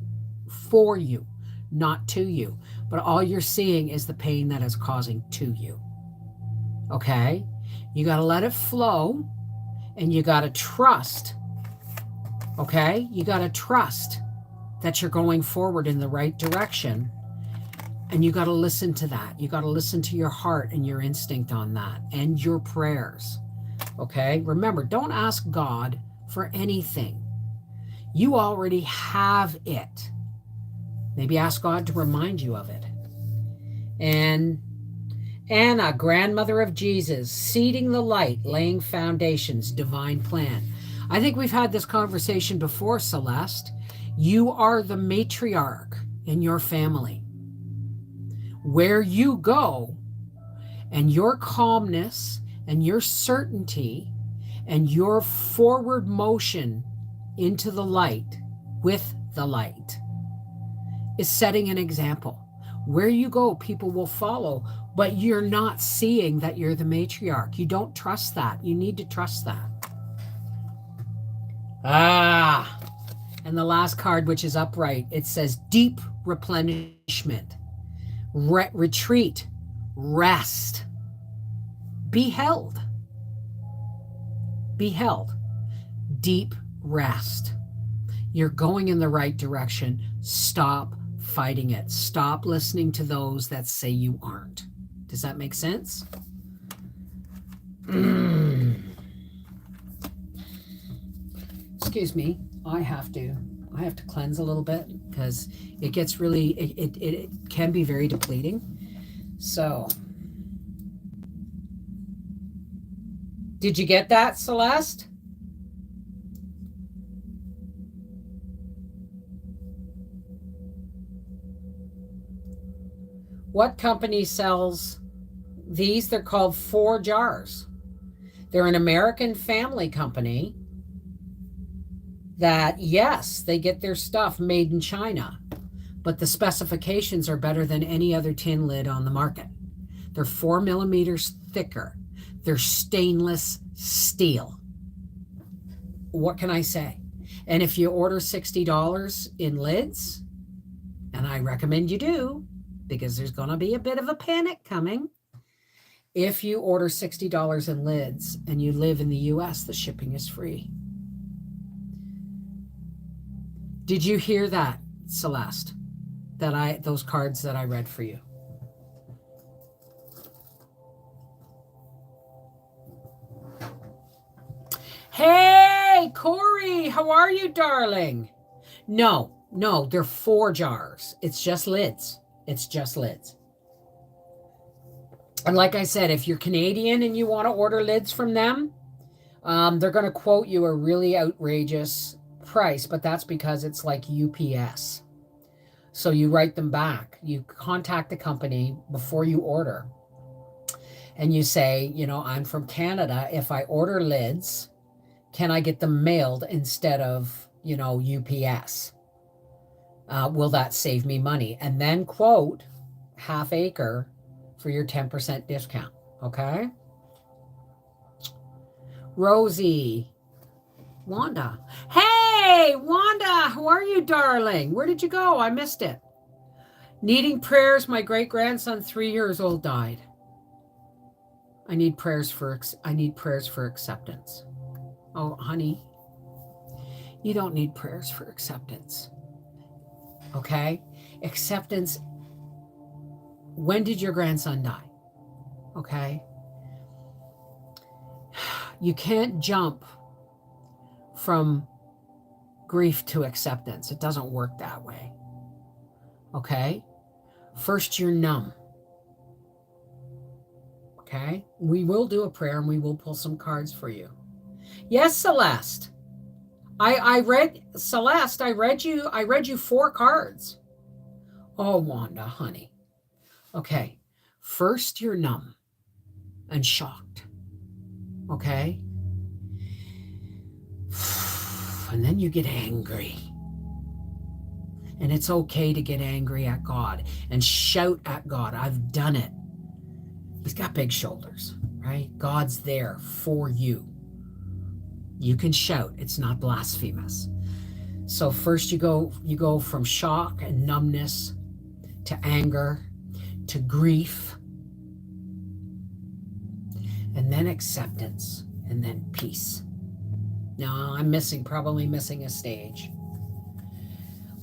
not to you. But all you're seeing is the pain that it's causing to you. Okay? You got to let it flow and you got to trust. Okay? You got to trust that you're going forward in the right direction. And you got to listen to that. You got to listen to your heart and your instinct on that and your prayers. Okay? Remember, don't ask God for anything. You already have it. Maybe ask God to remind you of it. And Anna, grandmother of Jesus, seeding the light, laying foundations, divine plan. I think we've had this conversation before, Celeste. You are the matriarch in your family. Where you go and your calmness and your certainty and your forward motion into the light with the light is setting an example. Where you go, people will follow, but you're not seeing that you're the matriarch. You don't trust that. You need to trust that. And the last card, which is upright, it says deep replenishment, retreat, rest, be held, deep rest. You're going in the right direction. Stop fighting it. Stop listening to those that say you aren't. Does that make sense? Excuse me. I have to cleanse a little bit because it gets really, it can be very depleting. So, did you get that, Celeste? What company sells these? They're called 4 jars. They're an American family company that, yes, they get their stuff made in China, but the specifications are better than any other tin lid on the market. They're 4 millimeters thicker. They're stainless steel. What can I say? And if you order $60 in lids, and I recommend you do, because there's going to be a bit of a panic coming. If you order $60 in lids and you live in the US, the shipping is free. Did you hear that, Celeste? Those cards that I read for you. Hey, Corey, how are you, darling? No, they're 4 jars. It's just lids. It's just lids. And like I said, if you're Canadian and you want to order lids from them, they're going to quote you a really outrageous price, but that's because it's like UPS. So you write them back. You contact the company before you order. And you say, I'm from Canada. If I order lids, can I get them mailed instead of, UPS? Will that save me money? And then quote half acre for your 10% discount. Okay? Rosie. Wanda. Hey, Wanda, how are you, darling? Where did you go? I missed it. Needing prayers. My great-grandson, 3 years old, died. I need prayers for acceptance. Oh, honey, you don't need prayers for acceptance. Okay? Acceptance. When did your grandson die? Okay? You can't jump from grief to acceptance. It doesn't work that way. Okay? First, you're numb. Okay? We will do a prayer and we will pull some cards for you. Yes, Celeste. Celeste, I read you 4 cards. Oh, Wanda, honey. Okay. First, you're numb and shocked. Okay? And then you get angry. And it's okay to get angry at God and shout at God. I've done it. He's got big shoulders, right? God's there for you. You can shout. It's not blasphemous. So first you go from shock and numbness to anger to grief, and then acceptance, and then peace. Now I'm probably missing a stage.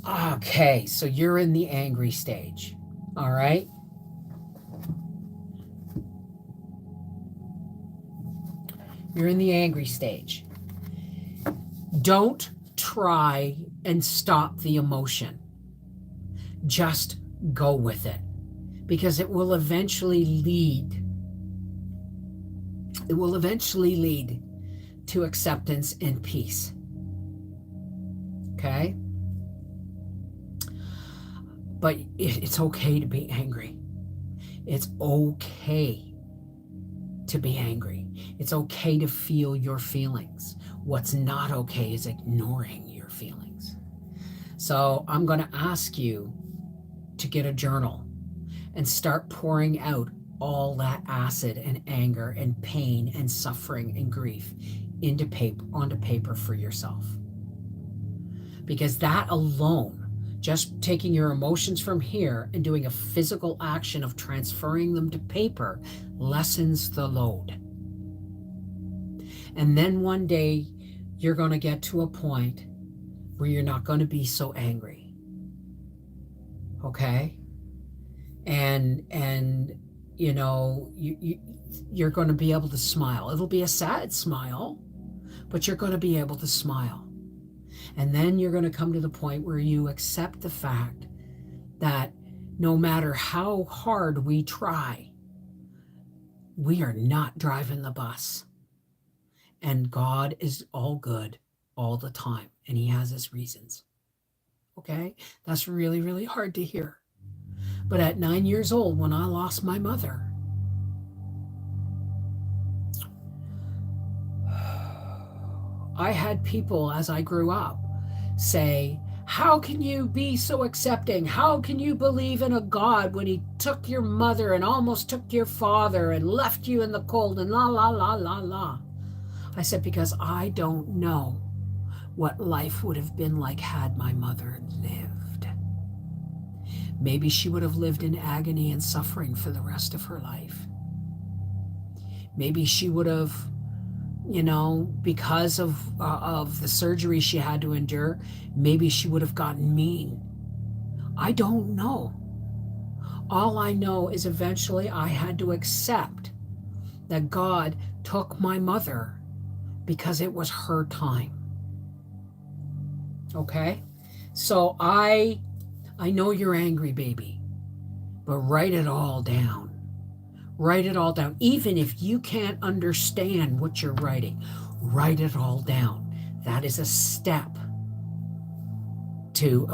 Okay, so you're in the angry stage. All right. You're in the angry stage. Don't try and stop the emotion. Just go with it, because it will eventually lead to acceptance and peace. Okay? But it's okay to be angry. It's okay to be angry. It's okay to feel your feelings. What's not okay is ignoring your feelings. So I'm going to ask you to get a journal and start pouring out all that acid and anger and pain and suffering and grief onto paper for yourself. Because that alone, just taking your emotions from here and doing a physical action of transferring them to paper, lessens the load. And then one day you're going to get to a point where you're not going to be so angry. Okay? And you know, you're going to be able to smile. It'll be a sad smile, but you're going to be able to smile. And then you're going to come to the point where you accept the fact that no matter how hard we try, we are not driving the bus. And God is all good all the time, and he has his reasons. Okay? That's really, really hard to hear. But at 9 years old, when I lost my mother, I had people as I grew up say, how can you be so accepting? How can you believe in a God when he took your mother and almost took your father and left you in the cold and la, la, la, la, la. I said, because I don't know what life would have been like had my mother lived. Maybe she would have lived in agony and suffering for the rest of her life. Maybe she would have, you know, because of the surgery she had to endure, maybe she would have gotten mean. I don't know. All I know is eventually I had to accept that God took my mother because it was her time. Okay? So I know you're angry, baby, but write it all down. Write it all down. Even if you can't understand what you're writing, write it all down. That is a step to,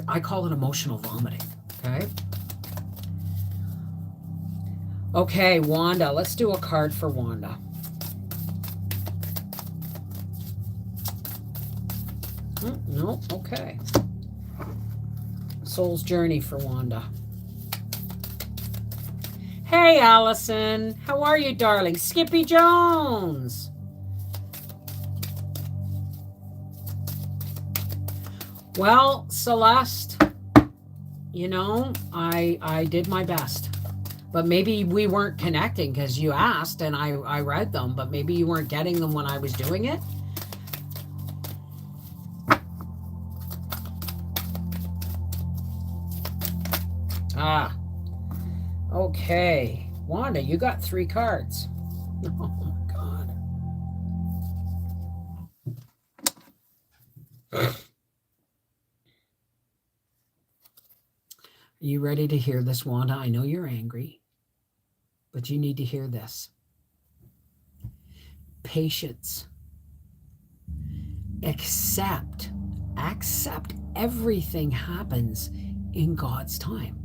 I call it emotional vomiting, okay? Okay, Wanda, let's do a card for Wanda. No, okay. Soul's Journey for Wanda. Hey, Allison. How are you, darling? Skippy Jones. Well, Celeste, you know, I did my best. But maybe we weren't connecting because you asked and I read them, but maybe you weren't getting them when I was doing it. Ah, okay. Wanda, you got 3 cards. Oh my God. Are you ready to hear this, Wanda? I know you're angry, but you need to hear this. Patience. Accept everything happens in God's time.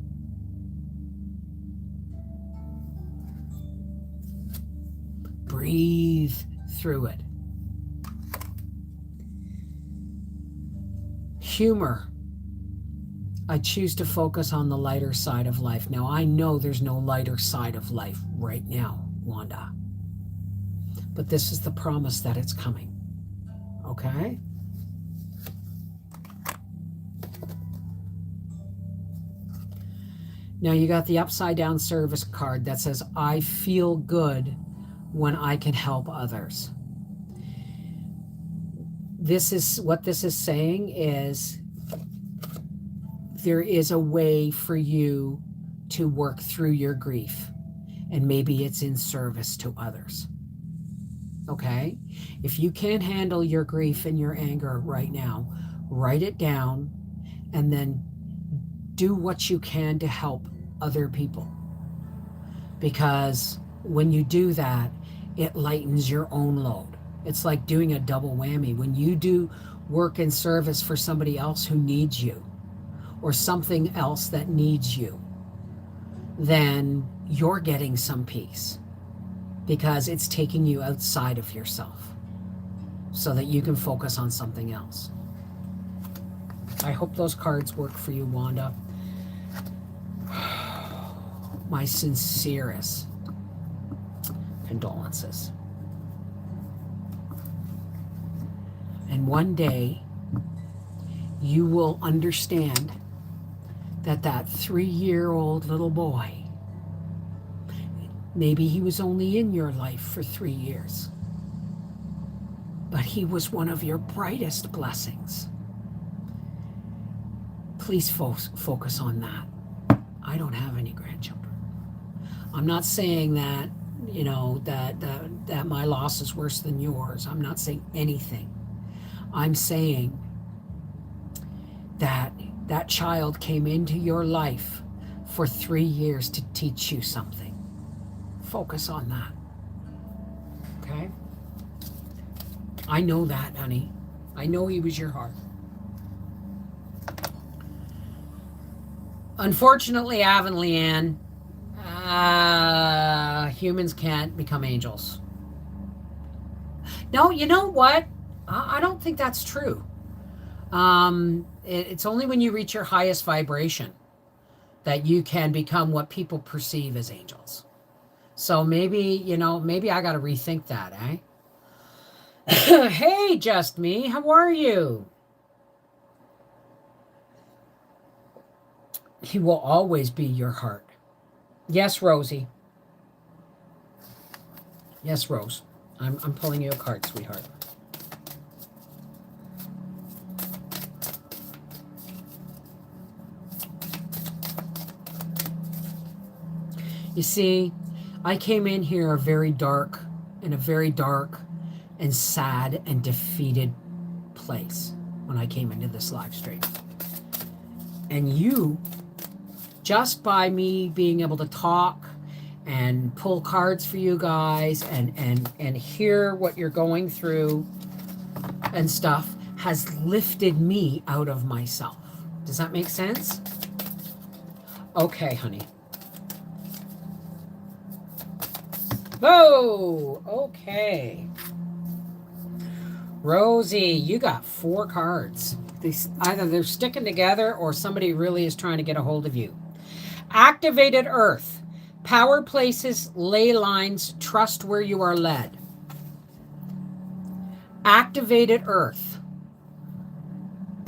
Breathe through it. Humor. I choose to focus on the lighter side of life. Now, I know there's no lighter side of life right now, Wanda. But this is the promise that it's coming. Okay? Now, you got the upside down service card that says, I feel good when I can help others. This is what this is saying is there is a way for you to work through your grief, and maybe it's in service to others. Okay? If you can't handle your grief and your anger right now, write it down and then do what you can to help other people. Because when you do that, it lightens your own load. It's like doing a double whammy. When you do work in service for somebody else who needs you, or something else that needs you, then you're getting some peace because it's taking you outside of yourself so that you can focus on something else. I hope those cards work for you, Wanda. My sincerest condolences. And one day you will understand that 3-year-old little boy, maybe he was only in your life for 3 years, but he was one of your brightest blessings. Please focus on that. I don't have any grandchildren. I'm not saying that, you know, that my loss is worse than yours. I'm not saying anything. I'm saying that that child came into your life for 3 years to teach you something. Focus on that. Okay? I know that, honey. I know he was your heart. Unfortunately, Leanne, humans can't become angels. No, you know what? I don't think that's true. It's only when you reach your highest vibration that you can become what people perceive as angels. So maybe, you know, maybe I got to rethink that, eh? Hey, Just Me, how are you? He will always be your heart. Yes, Rosie. Yes, Rose. I'm pulling you a card, sweetheart. You see, I came in here in a very dark and sad and defeated place when I came into this live stream. And you, just by me being able to talk and pull cards for you guys and hear what you're going through and stuff, has lifted me out of myself. Does that make sense? Okay, honey. Whoa! Okay. Rosie, you got 4 cards. Either they're sticking together or somebody really is trying to get a hold of you. Activated Earth. Power places, ley lines, trust where you are led. Activated Earth.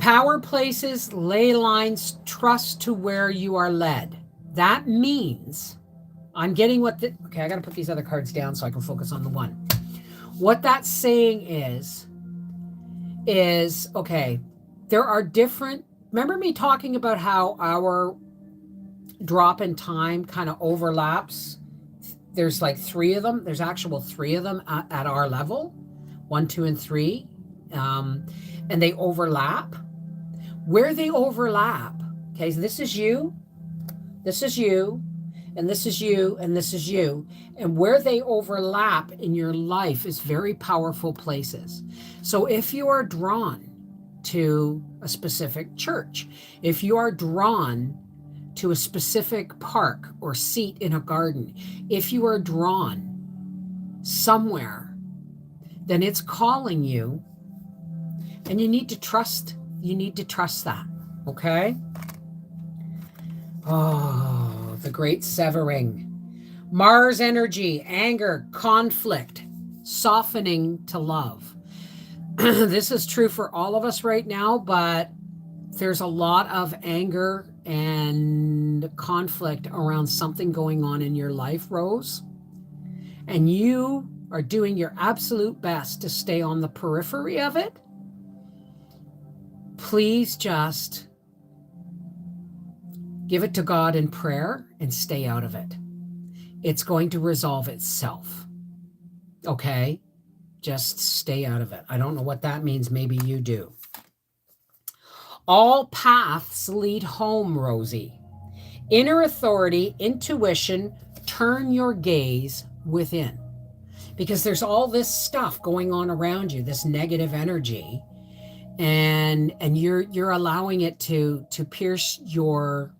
Power places, ley lines, trust to where you are led. That means I'm getting what the, okay, I got to put these other cards down so I can focus on the one. What that's saying is, okay, there are different, remember me talking about how our drop in time kind of overlaps? There's like 3 of them. There's actual 3 of them at our level, 1, 2, and 3. And they overlap. Where they overlap, okay, so this is you, and this is you, and this is you. And where they overlap in your life is very powerful places. So if you are drawn to a specific church, if you are drawn to a specific park or seat in a garden, if you are drawn somewhere, then it's calling you, and you need to trust that, okay? Oh, the great severing. Mars energy, anger, conflict, softening to love. This is true for all of us right now, but there's a lot of anger and conflict around something going on in your life, Rose. And you are doing your absolute best to stay on the periphery of it. Please just give it to God in prayer and stay out of it. It's going to resolve itself. Okay? Just stay out of it. I don't know what that means. Maybe you do. All paths lead home, Rosie. Inner authority, intuition, turn your gaze within. Because there's all this stuff going on around you, this negative energy, and you're allowing it to pierce your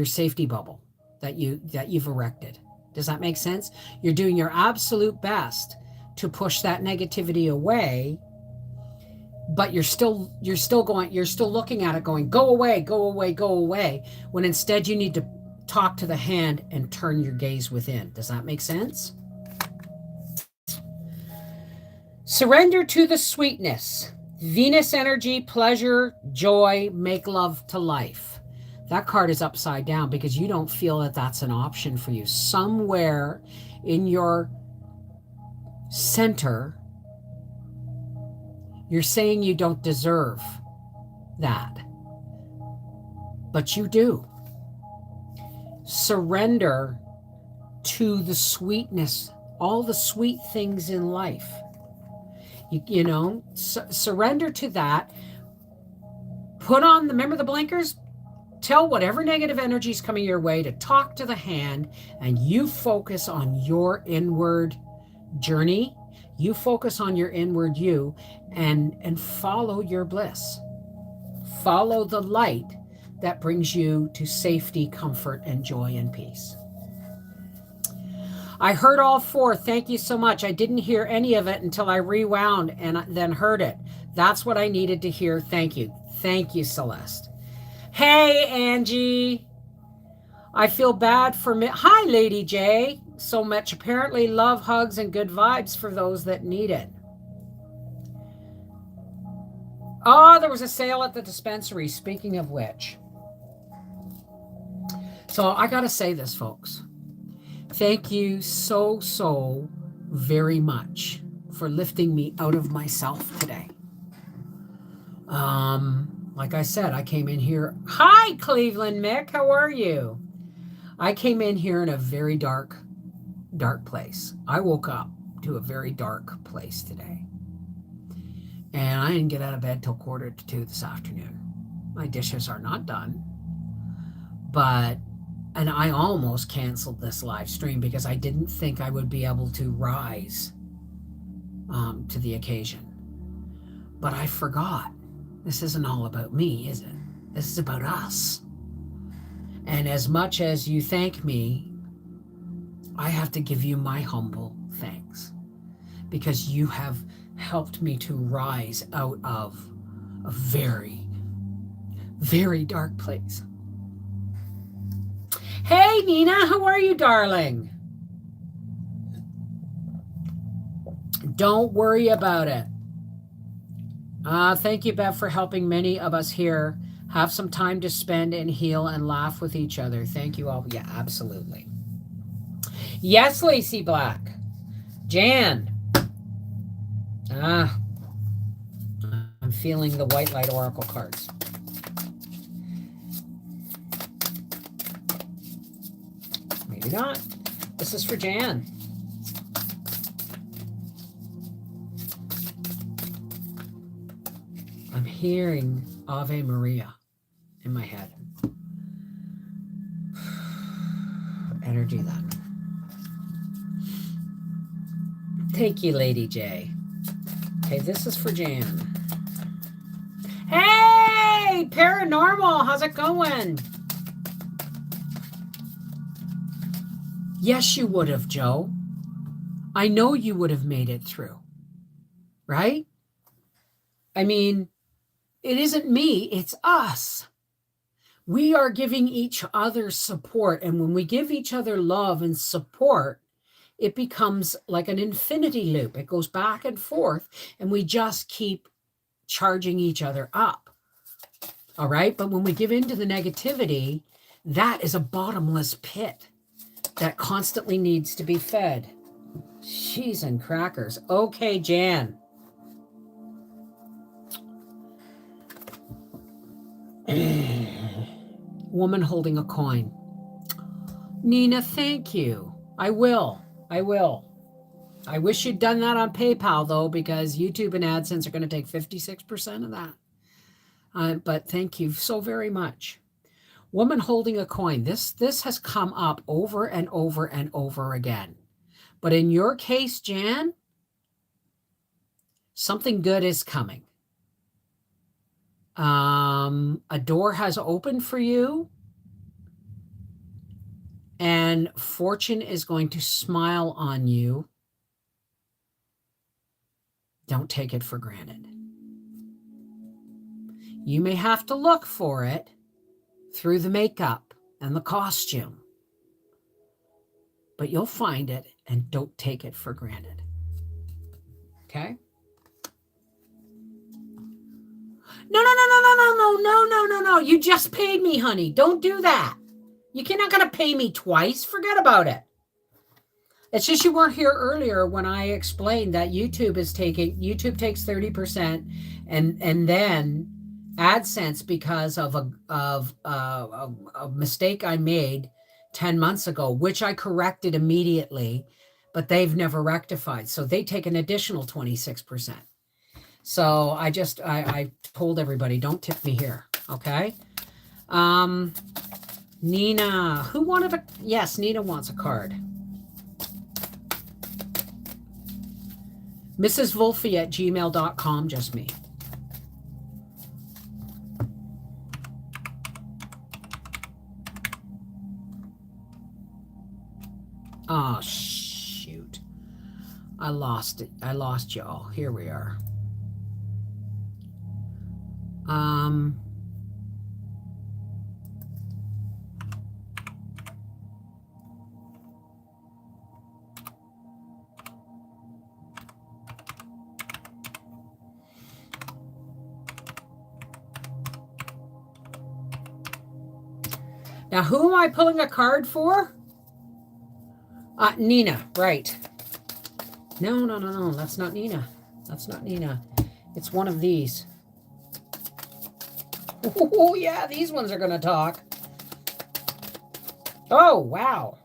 safety bubble that you've erected. Does that make sense? You're doing your absolute best to push that negativity away, but you're still looking at it going, go away, go away, go away, when instead you need to talk to the hand and turn your gaze within. Does that make sense? Surrender to the sweetness. Venus energy, pleasure, joy, make love to life. That card is upside down because you don't feel that that's an option for you. Somewhere in your center, you're saying you don't deserve that, but you do. Surrender to the sweetness, all the sweet things in life. You know, surrender to that. Put on remember the blinkers? Tell whatever negative energy is coming your way to talk to the hand, and you focus on your inward journey. You focus on your inward you and follow your bliss. Follow the light that brings you to safety, comfort, and joy and peace. I heard all 4. Thank you so much. I didn't hear any of it until I rewound and then heard it. That's what I needed to hear. Thank you. Thank you, Celeste. Hey, Angie. I feel bad for me. Hi, Lady J. So much. Apparently, love, hugs, and good vibes for those that need it. Oh, there was a sale at the dispensary, speaking of which. So I got to say this, folks. Thank you so very much for lifting me out of myself today. Like I said, I came in here. Hi, Cleveland Mick. How are you? I came in here in a very dark place. I woke up to a very dark place today. And I didn't get out of bed till 1:45 this afternoon. My dishes are not done. And I almost canceled this live stream because I didn't think I would be able to rise to the occasion. But I forgot. This isn't all about me, is it? This is about us. And as much as you thank me, I have to give you my humble thanks because you have helped me to rise out of a very, very dark place. Hey, Nina, how are you, darling? Don't worry about it. Thank you, Bev, for helping many of us here have some time to spend and heal and laugh with each other. Thank you all. Yeah, absolutely. Yes, Lacey Black. Jan. I'm feeling the white light oracle cards. Maybe not. This is for Jan. I'm hearing Ave Maria in my head. Energy then. Thank you, Lady J. Okay, this is for Jan. Hey, Paranormal, how's it going? Yes, you would have, Joe. I know you would have made it through, right? I mean, it isn't me, it's us. We are giving each other support. And when we give each other love and support, it becomes like an infinity loop. It goes back and forth, and we just keep charging each other up. All right. But when we give into the negativity, that is a bottomless pit that constantly needs to be fed. Cheese and crackers. Okay, Jan. Woman holding a coin. Nina, thank you. I will. I wish you'd done that on PayPal, though, because YouTube and AdSense are going to take 56% of that. But thank you so very much. Woman holding a coin. This has come up over and over and over again. But in your case, Jan, something good is coming. A door has opened for you. And fortune is going to smile on you. Don't take it for granted. You may have to look for it through the makeup and the costume, but you'll find it, and don't take it for granted. Okay? No. You just paid me, honey. Don't do that. You're not going to pay me twice. Forget about it. It's just you weren't here earlier when I explained that YouTube takes 30%, and then AdSense, because of a mistake I made 10 months ago, which I corrected immediately, but they've never rectified. So they take an additional 26%. So I told everybody, don't tip me here. Okay. Nina, who wanted yes, Nina wants a card. Mrs. Wolfie at gmail.com, just me. Oh, shoot. I lost it. I lost y'all. Here we are. Now, who am I pulling a card for? Nina, right. No. That's not Nina. That's not Nina. It's one of these. Oh, yeah, these ones are going to talk. Oh, wow.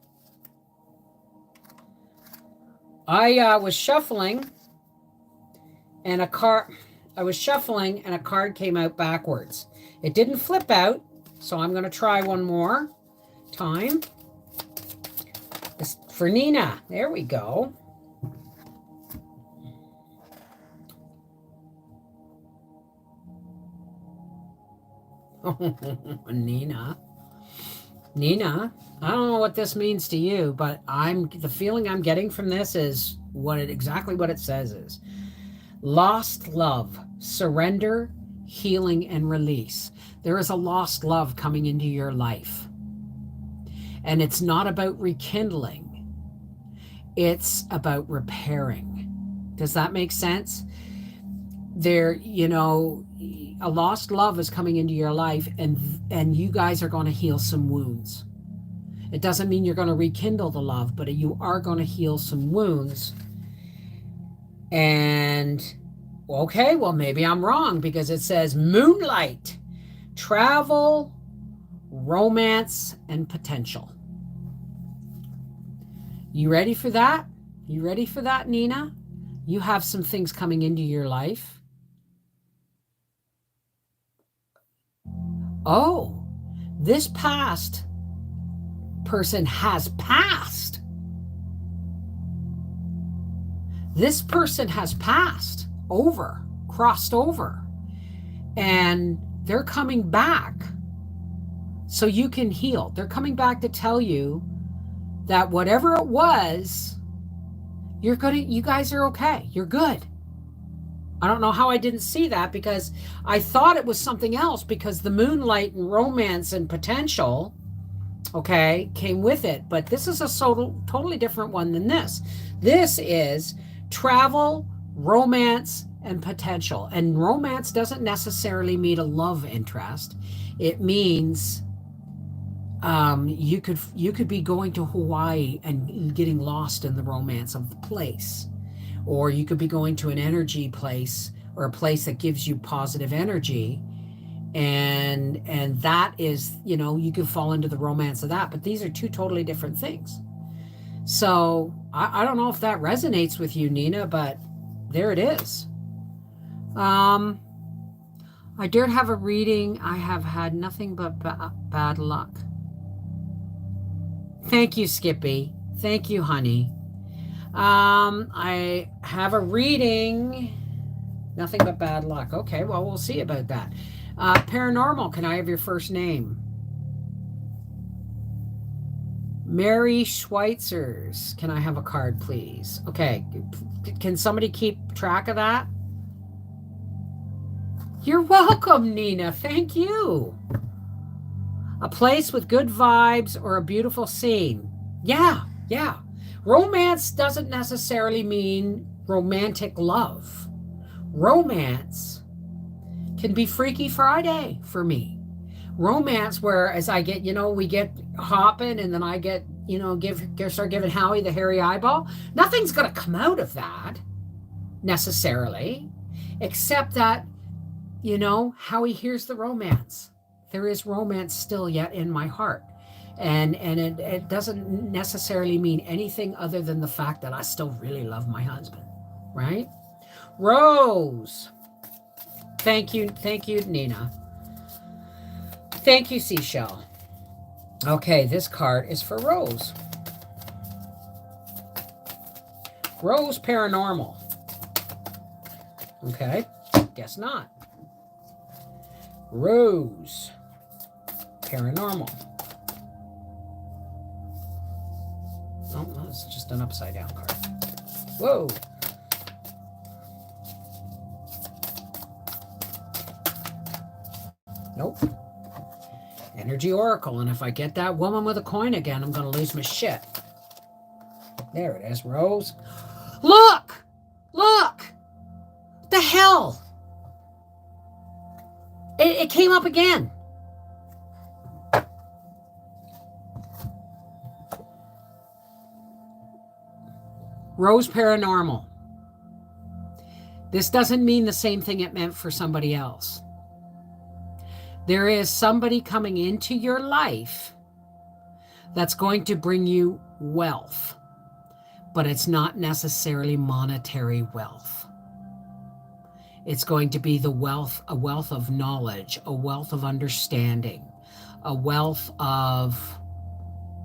I was shuffling, and a card came out backwards. It didn't flip out, so I'm going to try one more time. This for Nina. There we go. Nina, I don't know what this means to you, but the feeling I'm getting from this is exactly what it says is lost love, surrender, healing, and release. There is a lost love coming into your life, and it's not about rekindling. It's about repairing. Does that make sense? there, you know, a lost love is coming into your life, and you guys are going to heal some wounds. It doesn't mean you're going to rekindle the love, but you are going to heal some wounds. And okay, well, maybe I'm wrong, because it says moonlight, travel, romance, and potential. You ready for that? You ready for that, Nina? You have some things coming into your life. Oh, this past person has passed. This person has passed over, crossed over, and they're coming back so you can heal. They're coming back to tell you that whatever it was, you guys are okay. You're good. I don't know how I didn't see that, because I thought it was something else, because the moonlight and romance and potential, okay, came with it. But this is a totally different one than this. This is travel, romance, and potential. And romance doesn't necessarily mean a love interest. It means you could be going to Hawaii and getting lost in the romance of the place. Or you could be going to an energy place, or a place that gives you positive energy. And that is, you know, you could fall into the romance of that. But these are two totally different things. So I don't know if that resonates with you, Nina, but there it is. I did have a reading. I have had nothing but bad luck. Thank you, Skippy. Thank you, honey. I have a reading. Nothing but bad luck. Okay, well, we'll see about that. Paranormal, can I have your first name? Mary Schweitzers. Can I have a card, please? Okay, can somebody keep track of that? You're welcome, Nina. Thank you. A place with good vibes or a beautiful scene. Yeah. Romance doesn't necessarily mean romantic love. Romance can be Freaky Friday for me. Romance, whereas I get, you know, we get hopping, and then I get, you know, start giving Howie the hairy eyeball. Nothing's going to come out of that necessarily, except that, you know, Howie hears the romance. There is romance still yet in my heart. And it doesn't necessarily mean anything other than the fact that I still really love my husband, right? Rose. Thank you, Nina. Thank you, Seashell. Okay, this card is for Rose. Rose Paranormal. Okay, guess not. Rose Paranormal. Oh, no, it's just an upside down card. Whoa. Nope. Energy Oracle. And if I get that woman with a coin again, I'm going to lose my shit. There it is, Rose. Look! What the hell? It came up again. Rose Paranormal. This doesn't mean the same thing it meant for somebody else. There is somebody coming into your life that's going to bring you wealth, but it's not necessarily monetary wealth. It's going to be a wealth of knowledge, a wealth of understanding, a wealth of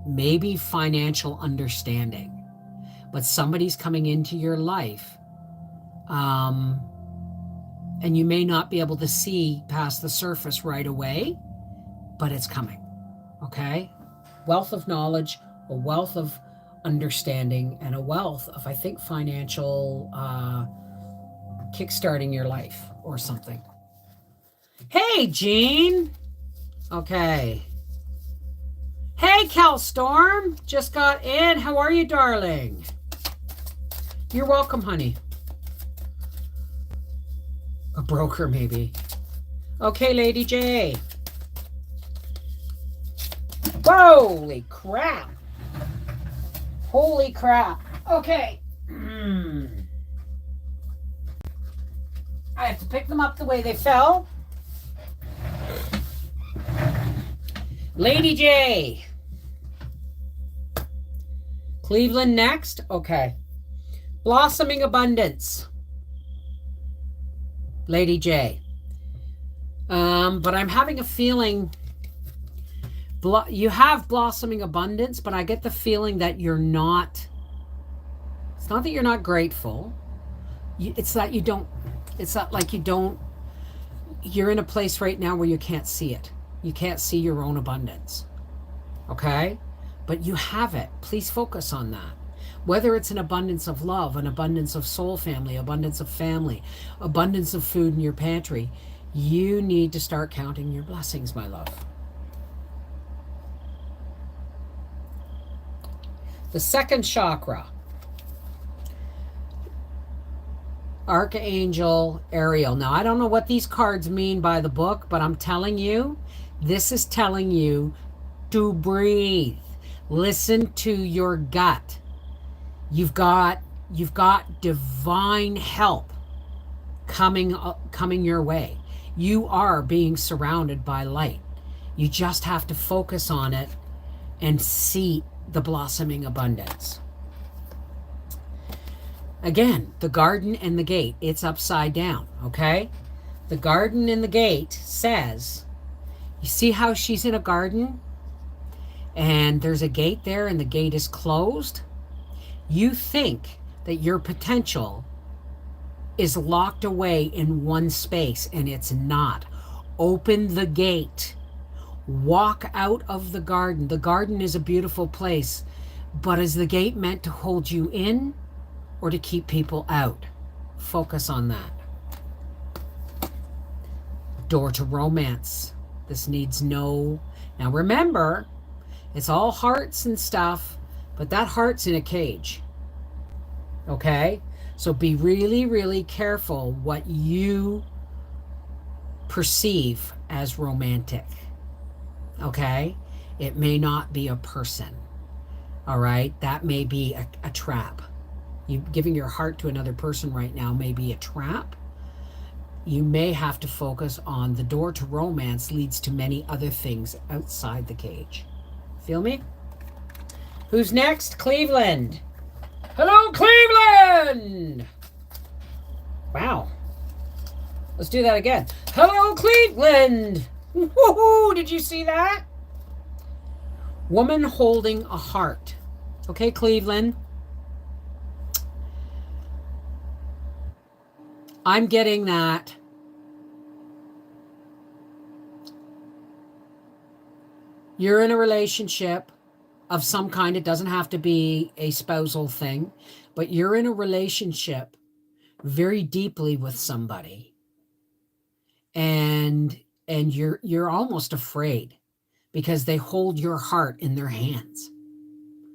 maybe financial understanding. But somebody's coming into your life, and you may not be able to see past the surface right away, but it's coming, okay? Wealth of knowledge, a wealth of understanding, and a wealth of, I think, financial kickstarting your life or something. Hey, Jean. Okay. Hey, Cal Storm. Just got in. How are you, darling? You're welcome, honey. broker maybe. Okay, Lady J. Holy crap. Holy crap. Okay. I have to pick them up the way they fell. Lady J. Cleveland next. Okay. Blossoming abundance. Lady J. But I'm having a feeling you have blossoming abundance, but I get the feeling that you're not, it's not that you're not grateful. It's that you don't, it's not like you don't, you're in a place right now where you can't see it. You can't see your own abundance. Okay? But you have it. Please focus on that. Whether it's an abundance of love, an abundance of soul family, abundance of food in your pantry, you need to start counting your blessings, my love. The second chakra, Archangel Ariel. Now, I don't know what these cards mean by the book, but I'm telling you, this is telling you to breathe. Listen to your gut. You've got divine help coming your way. You are being surrounded by light. You just have to focus on it and see the blossoming abundance. Again, the garden and the gate, it's upside down, okay? The garden and the gate says, you see how she's in a garden and there's a gate there and the gate is closed? You think that your potential is locked away in one space, and it's not. Open the gate. Walk out of the garden. The garden is a beautiful place, but is the gate meant to hold you in or to keep people out? Focus on that. Door to romance. This needs no... Now remember, it's all hearts and stuff, but that heart's in a cage. Okay? So be really, really careful what you perceive as romantic. Okay? It may not be a person. All right? That may be a trap. You giving your heart to another person right now may be a trap. You may have to focus on the door to romance leads to many other things outside the cage. Feel me? Who's next? Cleveland. Hello, Cleveland! Wow. Let's do that again. Hello, Cleveland! Woohoo! Did you see that? Woman holding a heart. Okay, Cleveland. I'm getting that. You're in a relationship of some kind. It doesn't have to be a spousal thing, but you're in a relationship very deeply with somebody, and you're almost afraid because they hold your heart in their hands.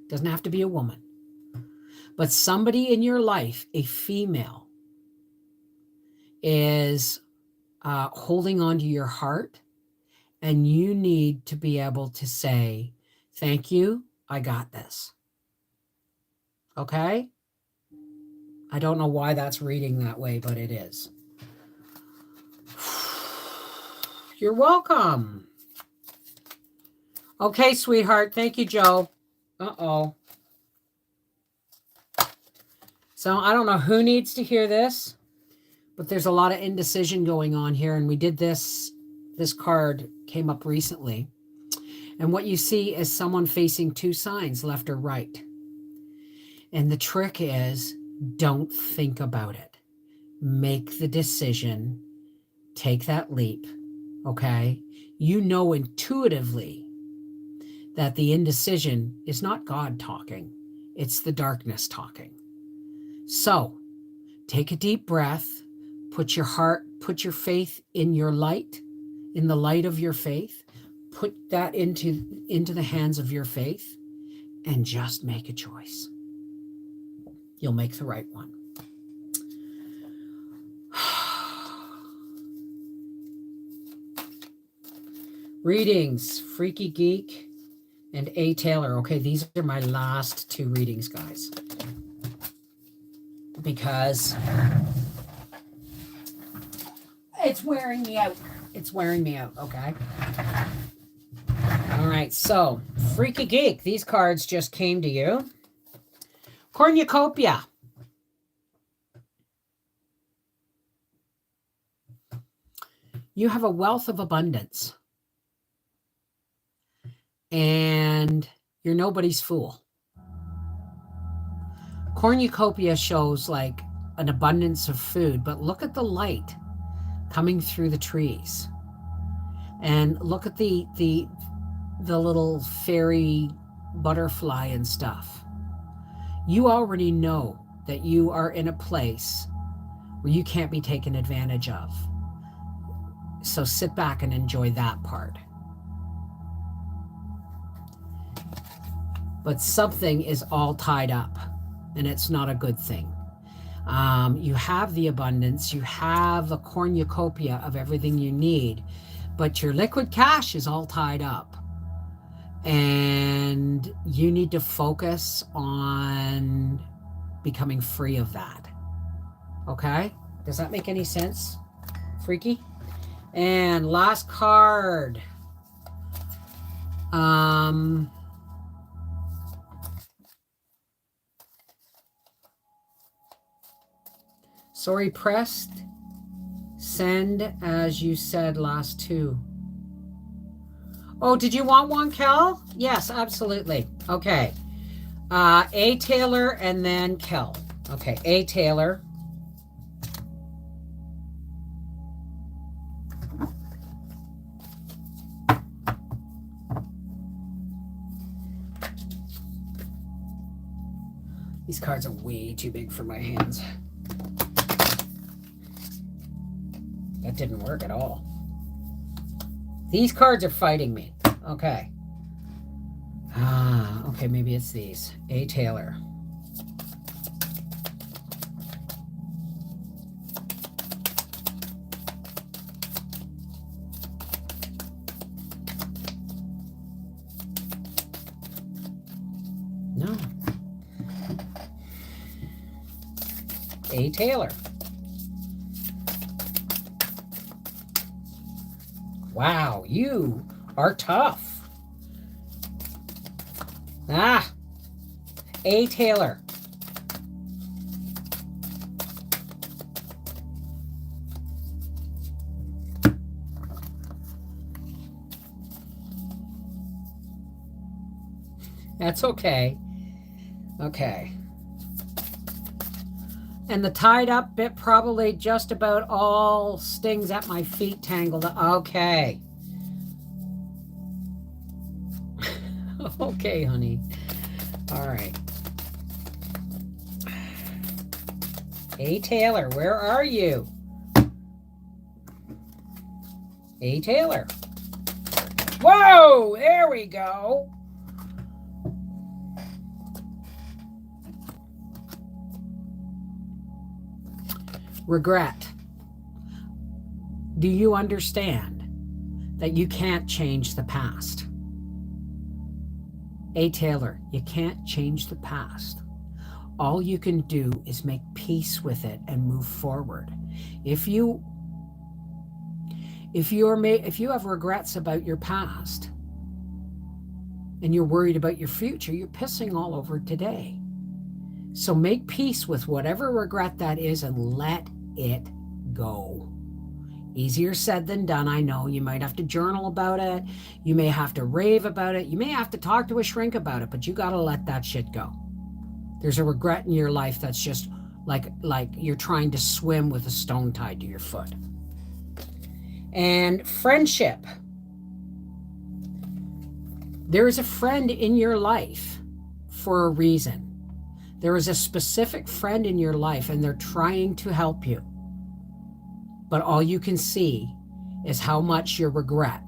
Doesn't have to be a woman, but somebody in your life, a female, is holding on to your heart, and you need to be able to say, thank you, I got this. Okay? I don't know why that's reading that way, but it is. You're welcome. Okay, sweetheart. Thank you, Joe. Uh-oh. So I don't know who needs to hear this, but there's a lot of indecision going on here, and we did this. This card came up recently. And what you see is someone facing two signs, left or right. And the trick is, don't think about it. Make the decision. Take that leap. Okay? You know intuitively that the indecision is not God talking. It's the darkness talking. So, take a deep breath. Put your heart, put your faith in your light, in the light of your faith. Put that into the hands of your faith and just make a choice. You'll make the right one. Readings, Freaky Geek and A. Taylor. Okay, these are my last 2 readings, guys. Because it's wearing me out. It's wearing me out, okay? All right, so Freaky Geek. These cards just came to you. Cornucopia. You have a wealth of abundance. And you're nobody's fool. Cornucopia shows like an abundance of food, but look at the light coming through the trees. And look at the little fairy butterfly and stuff. You already know that you are in a place where you can't be taken advantage of. So sit back and enjoy that part. But something is all tied up, and it's not a good thing. You have the abundance, you have the cornucopia of everything you need, but your liquid cash is all tied up. And you need to focus on becoming free of that. Okay? Does that make any sense, Freaky? And last card. Sorry, pressed. Send as you said last 2. Oh, did you want one, Kel? Yes, absolutely. Okay. A. Taylor and then Kel. Okay, A. Taylor. These cards are way too big for my hands. That didn't work at all. These cards are fighting me. Okay. Okay, maybe it's these. A. Taylor. No. A. Taylor. Wow, you are tough. A. Taylor. That's okay. Okay. And the tied up bit probably just about all stings at my feet tangled up. Okay. Okay, honey. All right. A. Taylor, where are you? A. Taylor. Whoa, there we go. Regret. Do you understand that you can't change the past? A. Taylor, you can't change the past. All you can do is make peace with it and move forward. If you have regrets about your past and you're worried about your future, you're pissing all over today. So make peace with whatever regret that is and let it go. Easier said than done, I know. You might have to journal about it. You may have to rave about it. You may have to talk to a shrink about it, but you got to let that shit go. There's a regret in your life that's just like you're trying to swim with a stone tied to your foot. And friendship. There is a friend in your life for a reason. There is a specific friend in your life and they're trying to help you. But all you can see is how much your regret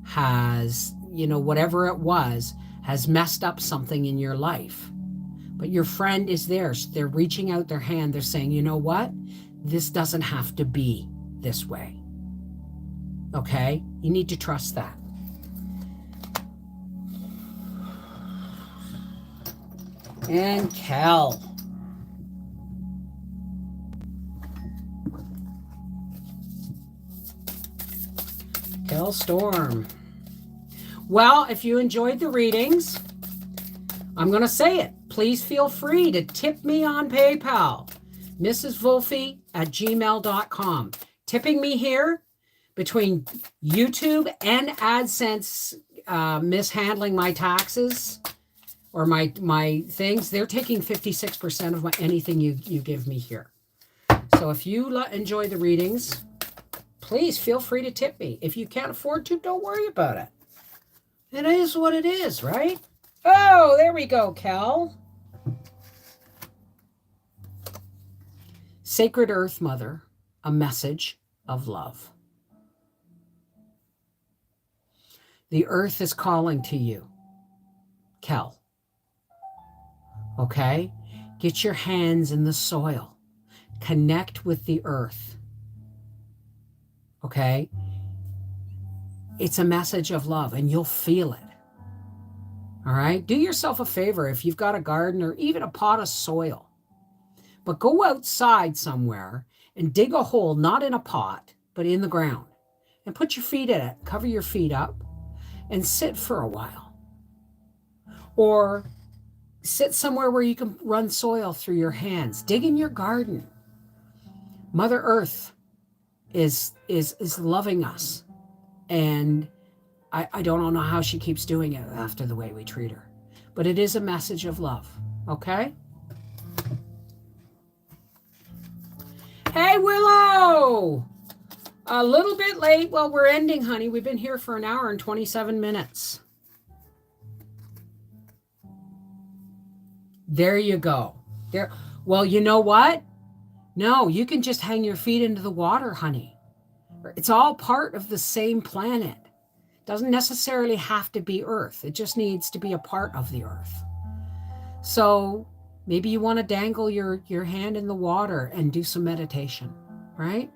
has, whatever it was, has messed up something in your life. But your friend is there. They're reaching out their hand. They're saying, you know what? This doesn't have to be this way. Okay? You need to trust that. And Kel. Kel Storm. Well, if you enjoyed the readings, I'm going to say it. Please feel free to tip me on PayPal. mrswolfie@gmail.com. Tipping me here between YouTube and AdSense mishandling my taxes or my things. They're taking 56% of anything you give me here. So if you enjoy the readings, please feel free to tip me. If you can't afford to, don't worry about it. It is what it is, right? Oh, there we go, Kel. Sacred Earth Mother, a message of love. The earth is calling to you, Kel. Okay? Get your hands in the soil. Connect with the earth. Okay? It's a message of love, and you'll feel it. All right? Do yourself a favor if you've got a garden or even a pot of soil. But go outside somewhere and dig a hole, not in a pot, but in the ground. And put your feet in it. Cover your feet up and sit for a while. Or sit somewhere where you can run soil through your hands. Dig in your garden. Mother Earth is loving us. And I don't know how she keeps doing it after the way we treat her. But it is a message of love. Okay? Hey, Willow! A little bit late. Well, we're ending, honey. We've been here for an hour and 27 minutes. There you go. There. Well, you know what? No, you can just hang your feet into the water, honey. It's all part of the same planet. Doesn't necessarily have to be Earth. It just needs to be a part of the Earth. So maybe you want to dangle your hand in the water and do some meditation, right?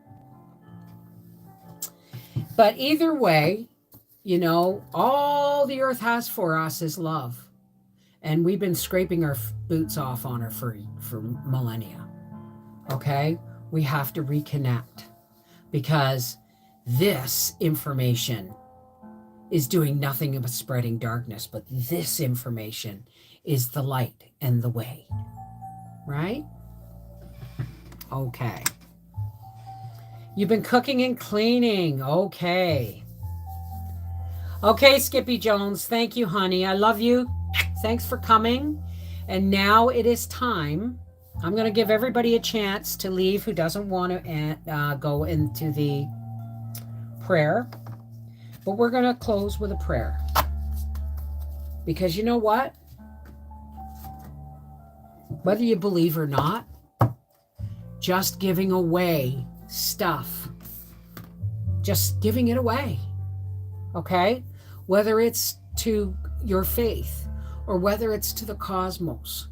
But either way, you know, all the earth has for us is love. And we've been scraping our boots off on her for millennia. Okay? We have to reconnect because this information is doing nothing but spreading darkness, but this information is the light and the way. Right? Okay. You've been cooking and cleaning. Okay. Okay, Skippy Jones. Thank you, honey. I love you. Thanks for coming. And now it is time. I'm going to give everybody a chance to leave who doesn't want to go into the prayer. But we're going to close with a prayer. Because you know what? Whether you believe or not, just giving away stuff, just giving it away, okay? Whether it's to your faith or whether it's to the cosmos,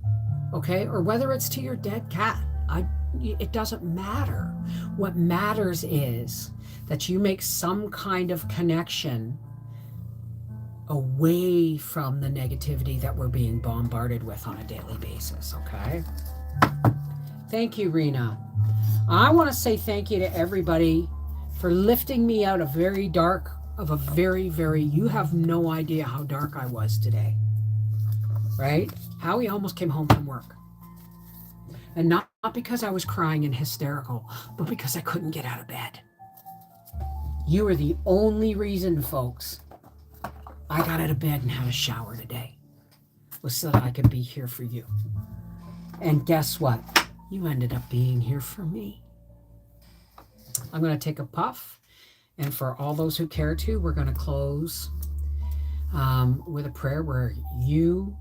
okay? Or whether it's to your dead cat, it doesn't matter. What matters is that you make some kind of connection away from the negativity that we're being bombarded with on a daily basis, okay? Thank you, Rena. I want to say thank you to everybody for lifting me out of very, you have no idea how dark I was today, right? Howie almost came home from work. And not because I was crying and hysterical, but because I couldn't get out of bed. You are the only reason, folks, I got out of bed and had a shower today, was so that I could be here for you. And guess what? You ended up being here for me. I'm going to take a puff. And for all those who care to, we're going to close with a prayer where you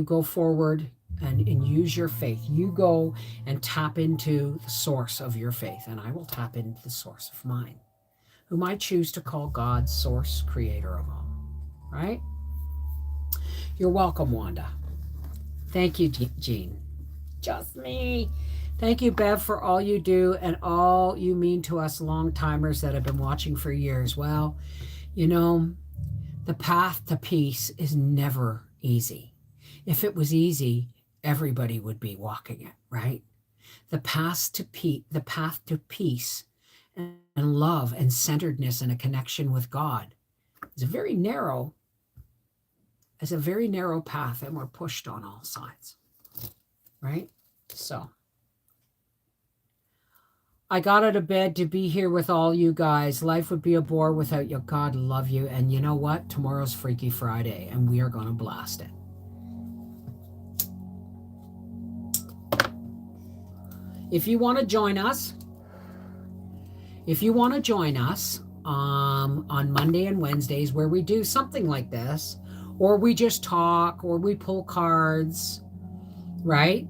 go forward and use your faith. You go and tap into the source of your faith. And I will tap into the source of mine, whom I choose to call God, source, creator of all. Right? You're welcome, Wanda. Thank you, Jean. Just me. Thank you, Bev, for all you do and all you mean to us long-timers that have been watching for years. Well, you know, the path to peace is never easy. If it was easy, everybody would be walking it, right? The path to peace and love and centeredness and a connection with God is a very narrow path, and we're pushed on all sides, right? So I got out of bed to be here with all you guys. Life would be a bore without you. God love you. And you know what? Tomorrow's Freaky Friday, and we are going to blast it. If you want to join us, on Monday and Wednesdays, where we do something like this, or we just talk, or we pull cards, right?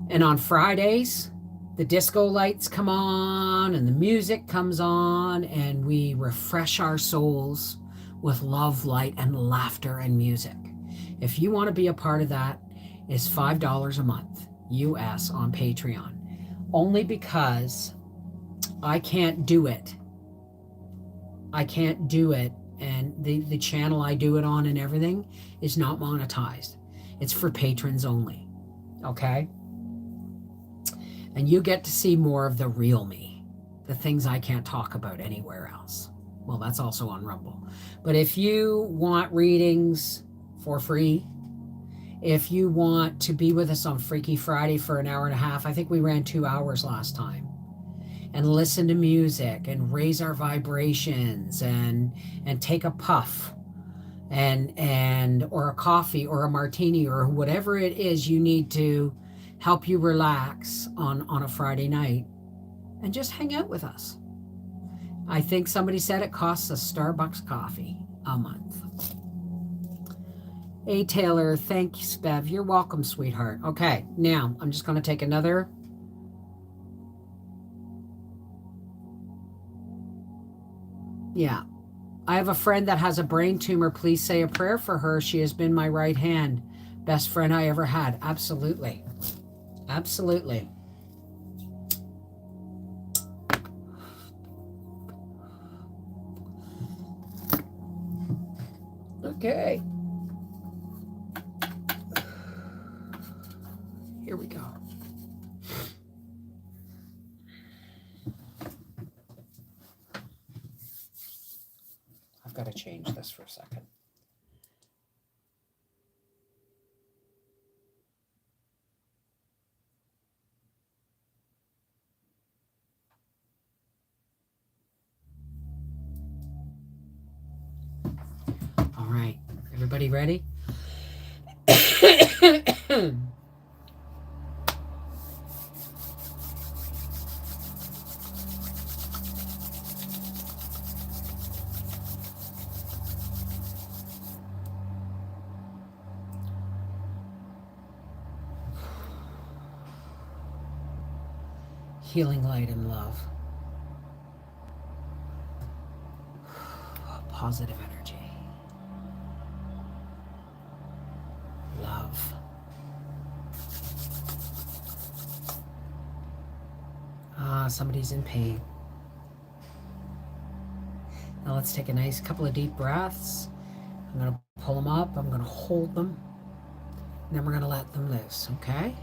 And on Fridays, the disco lights come on and the music comes on, and we refresh our souls with love, light, and laughter and music. If you want to be a part of that, it's $5 a month, US, on Patreon. Only because I can't do it. And the channel I do it on and everything is not monetized. It's for patrons only. Okay? And you get to see more of the real me, the things I can't talk about anywhere else. Well, that's also on Rumble. But if you want readings for free, if you want to be with us on Freaky Friday for an hour and a half, I think we ran 2 hours last time, and listen to music and raise our vibrations and take a puff and or a coffee or a martini or whatever it is you need to help you relax on a Friday night, and just hang out with us. I think somebody said it costs a Starbucks coffee a month. A. Taylor, thanks, Bev. You're welcome, sweetheart. Okay, now I'm just going to take another. Yeah. I have a friend that has a brain tumor. Please say a prayer for her. She has been my right hand. Best friend I ever had. Absolutely. Absolutely. Okay. Here we go. I've got to change this for a second. All right. Everybody ready? Healing light and love. Positive energy. Love. Somebody's in pain. Now let's take a nice couple of deep breaths. I'm going to pull them up. I'm going to hold them. And then we're going to let them loose, okay?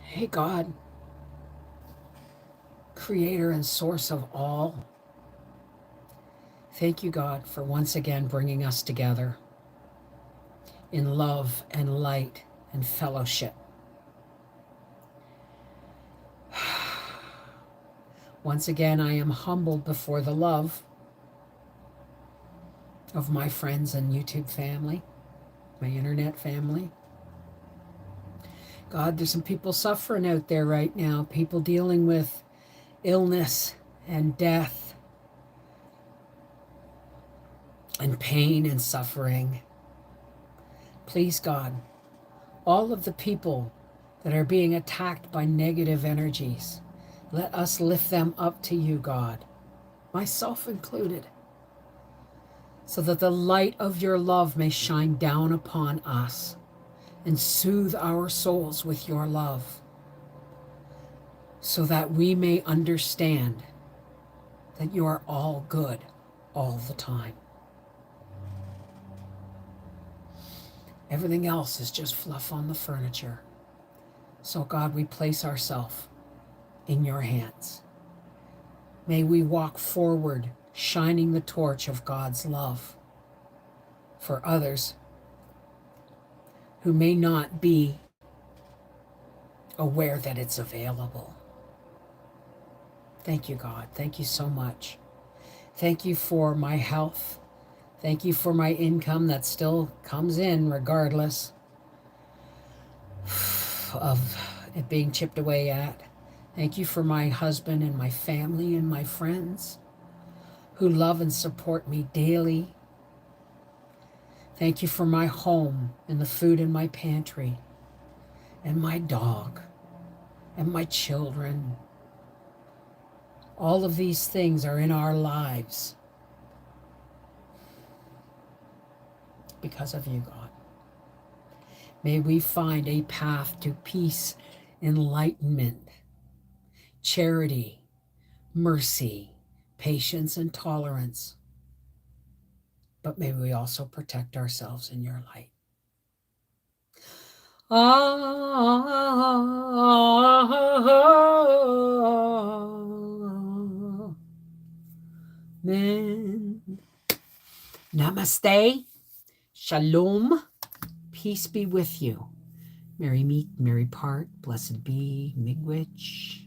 Hey, God, creator and source of all, thank you, God, for once again bringing us together in love and light and fellowship. Once again, I am humbled before the love of my friends and YouTube family, my internet family. God, there's some people suffering out there right now, people dealing with illness and death and pain and suffering. Please, God, all of the people that are being attacked by negative energies, let us lift them up to you, God, myself included, so that the light of your love may shine down upon us and soothe our souls with your love, so that we may understand that you are all good all the time. Everything else is just fluff on the furniture. So God, we place ourselves in your hands. May we walk forward, shining the torch of God's love for others who may not be aware that it's available. Thank you, God. Thank you so much. Thank you for my health. Thank you for my income that still comes in regardless of it being chipped away at. Thank you for my husband and my family and my friends who love and support me daily. Thank you for my home and the food in my pantry and my dog and my children. All of these things are in our lives because of you, God. May we find a path to peace, enlightenment, charity, mercy, patience, and tolerance. But may we also protect ourselves in your light. Amen. Namaste. Shalom. Peace be with you. Merry meet, merry part, blessed be, miigwech.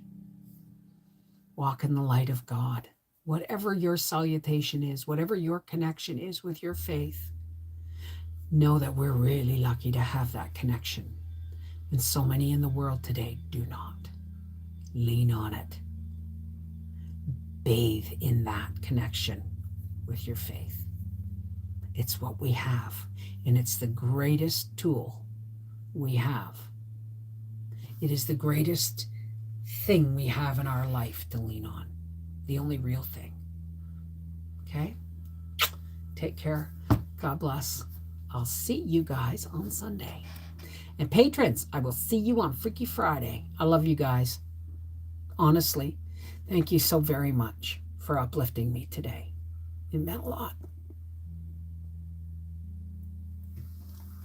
Walk in the light of God. Whatever your salutation is, whatever your connection is with your faith, know that we're really lucky to have that connection. And so many in the world today do not. Lean on it. Bathe in that connection with your faith. It's what we have, and it's the greatest tool we have. It is the greatest thing we have in our life to lean on. The only real thing. Okay? Take care. God bless. I'll see you guys on Sunday. And patrons, I will see you on Freaky Friday. I love you guys. Honestly, thank you so very much for uplifting me today. It meant a lot.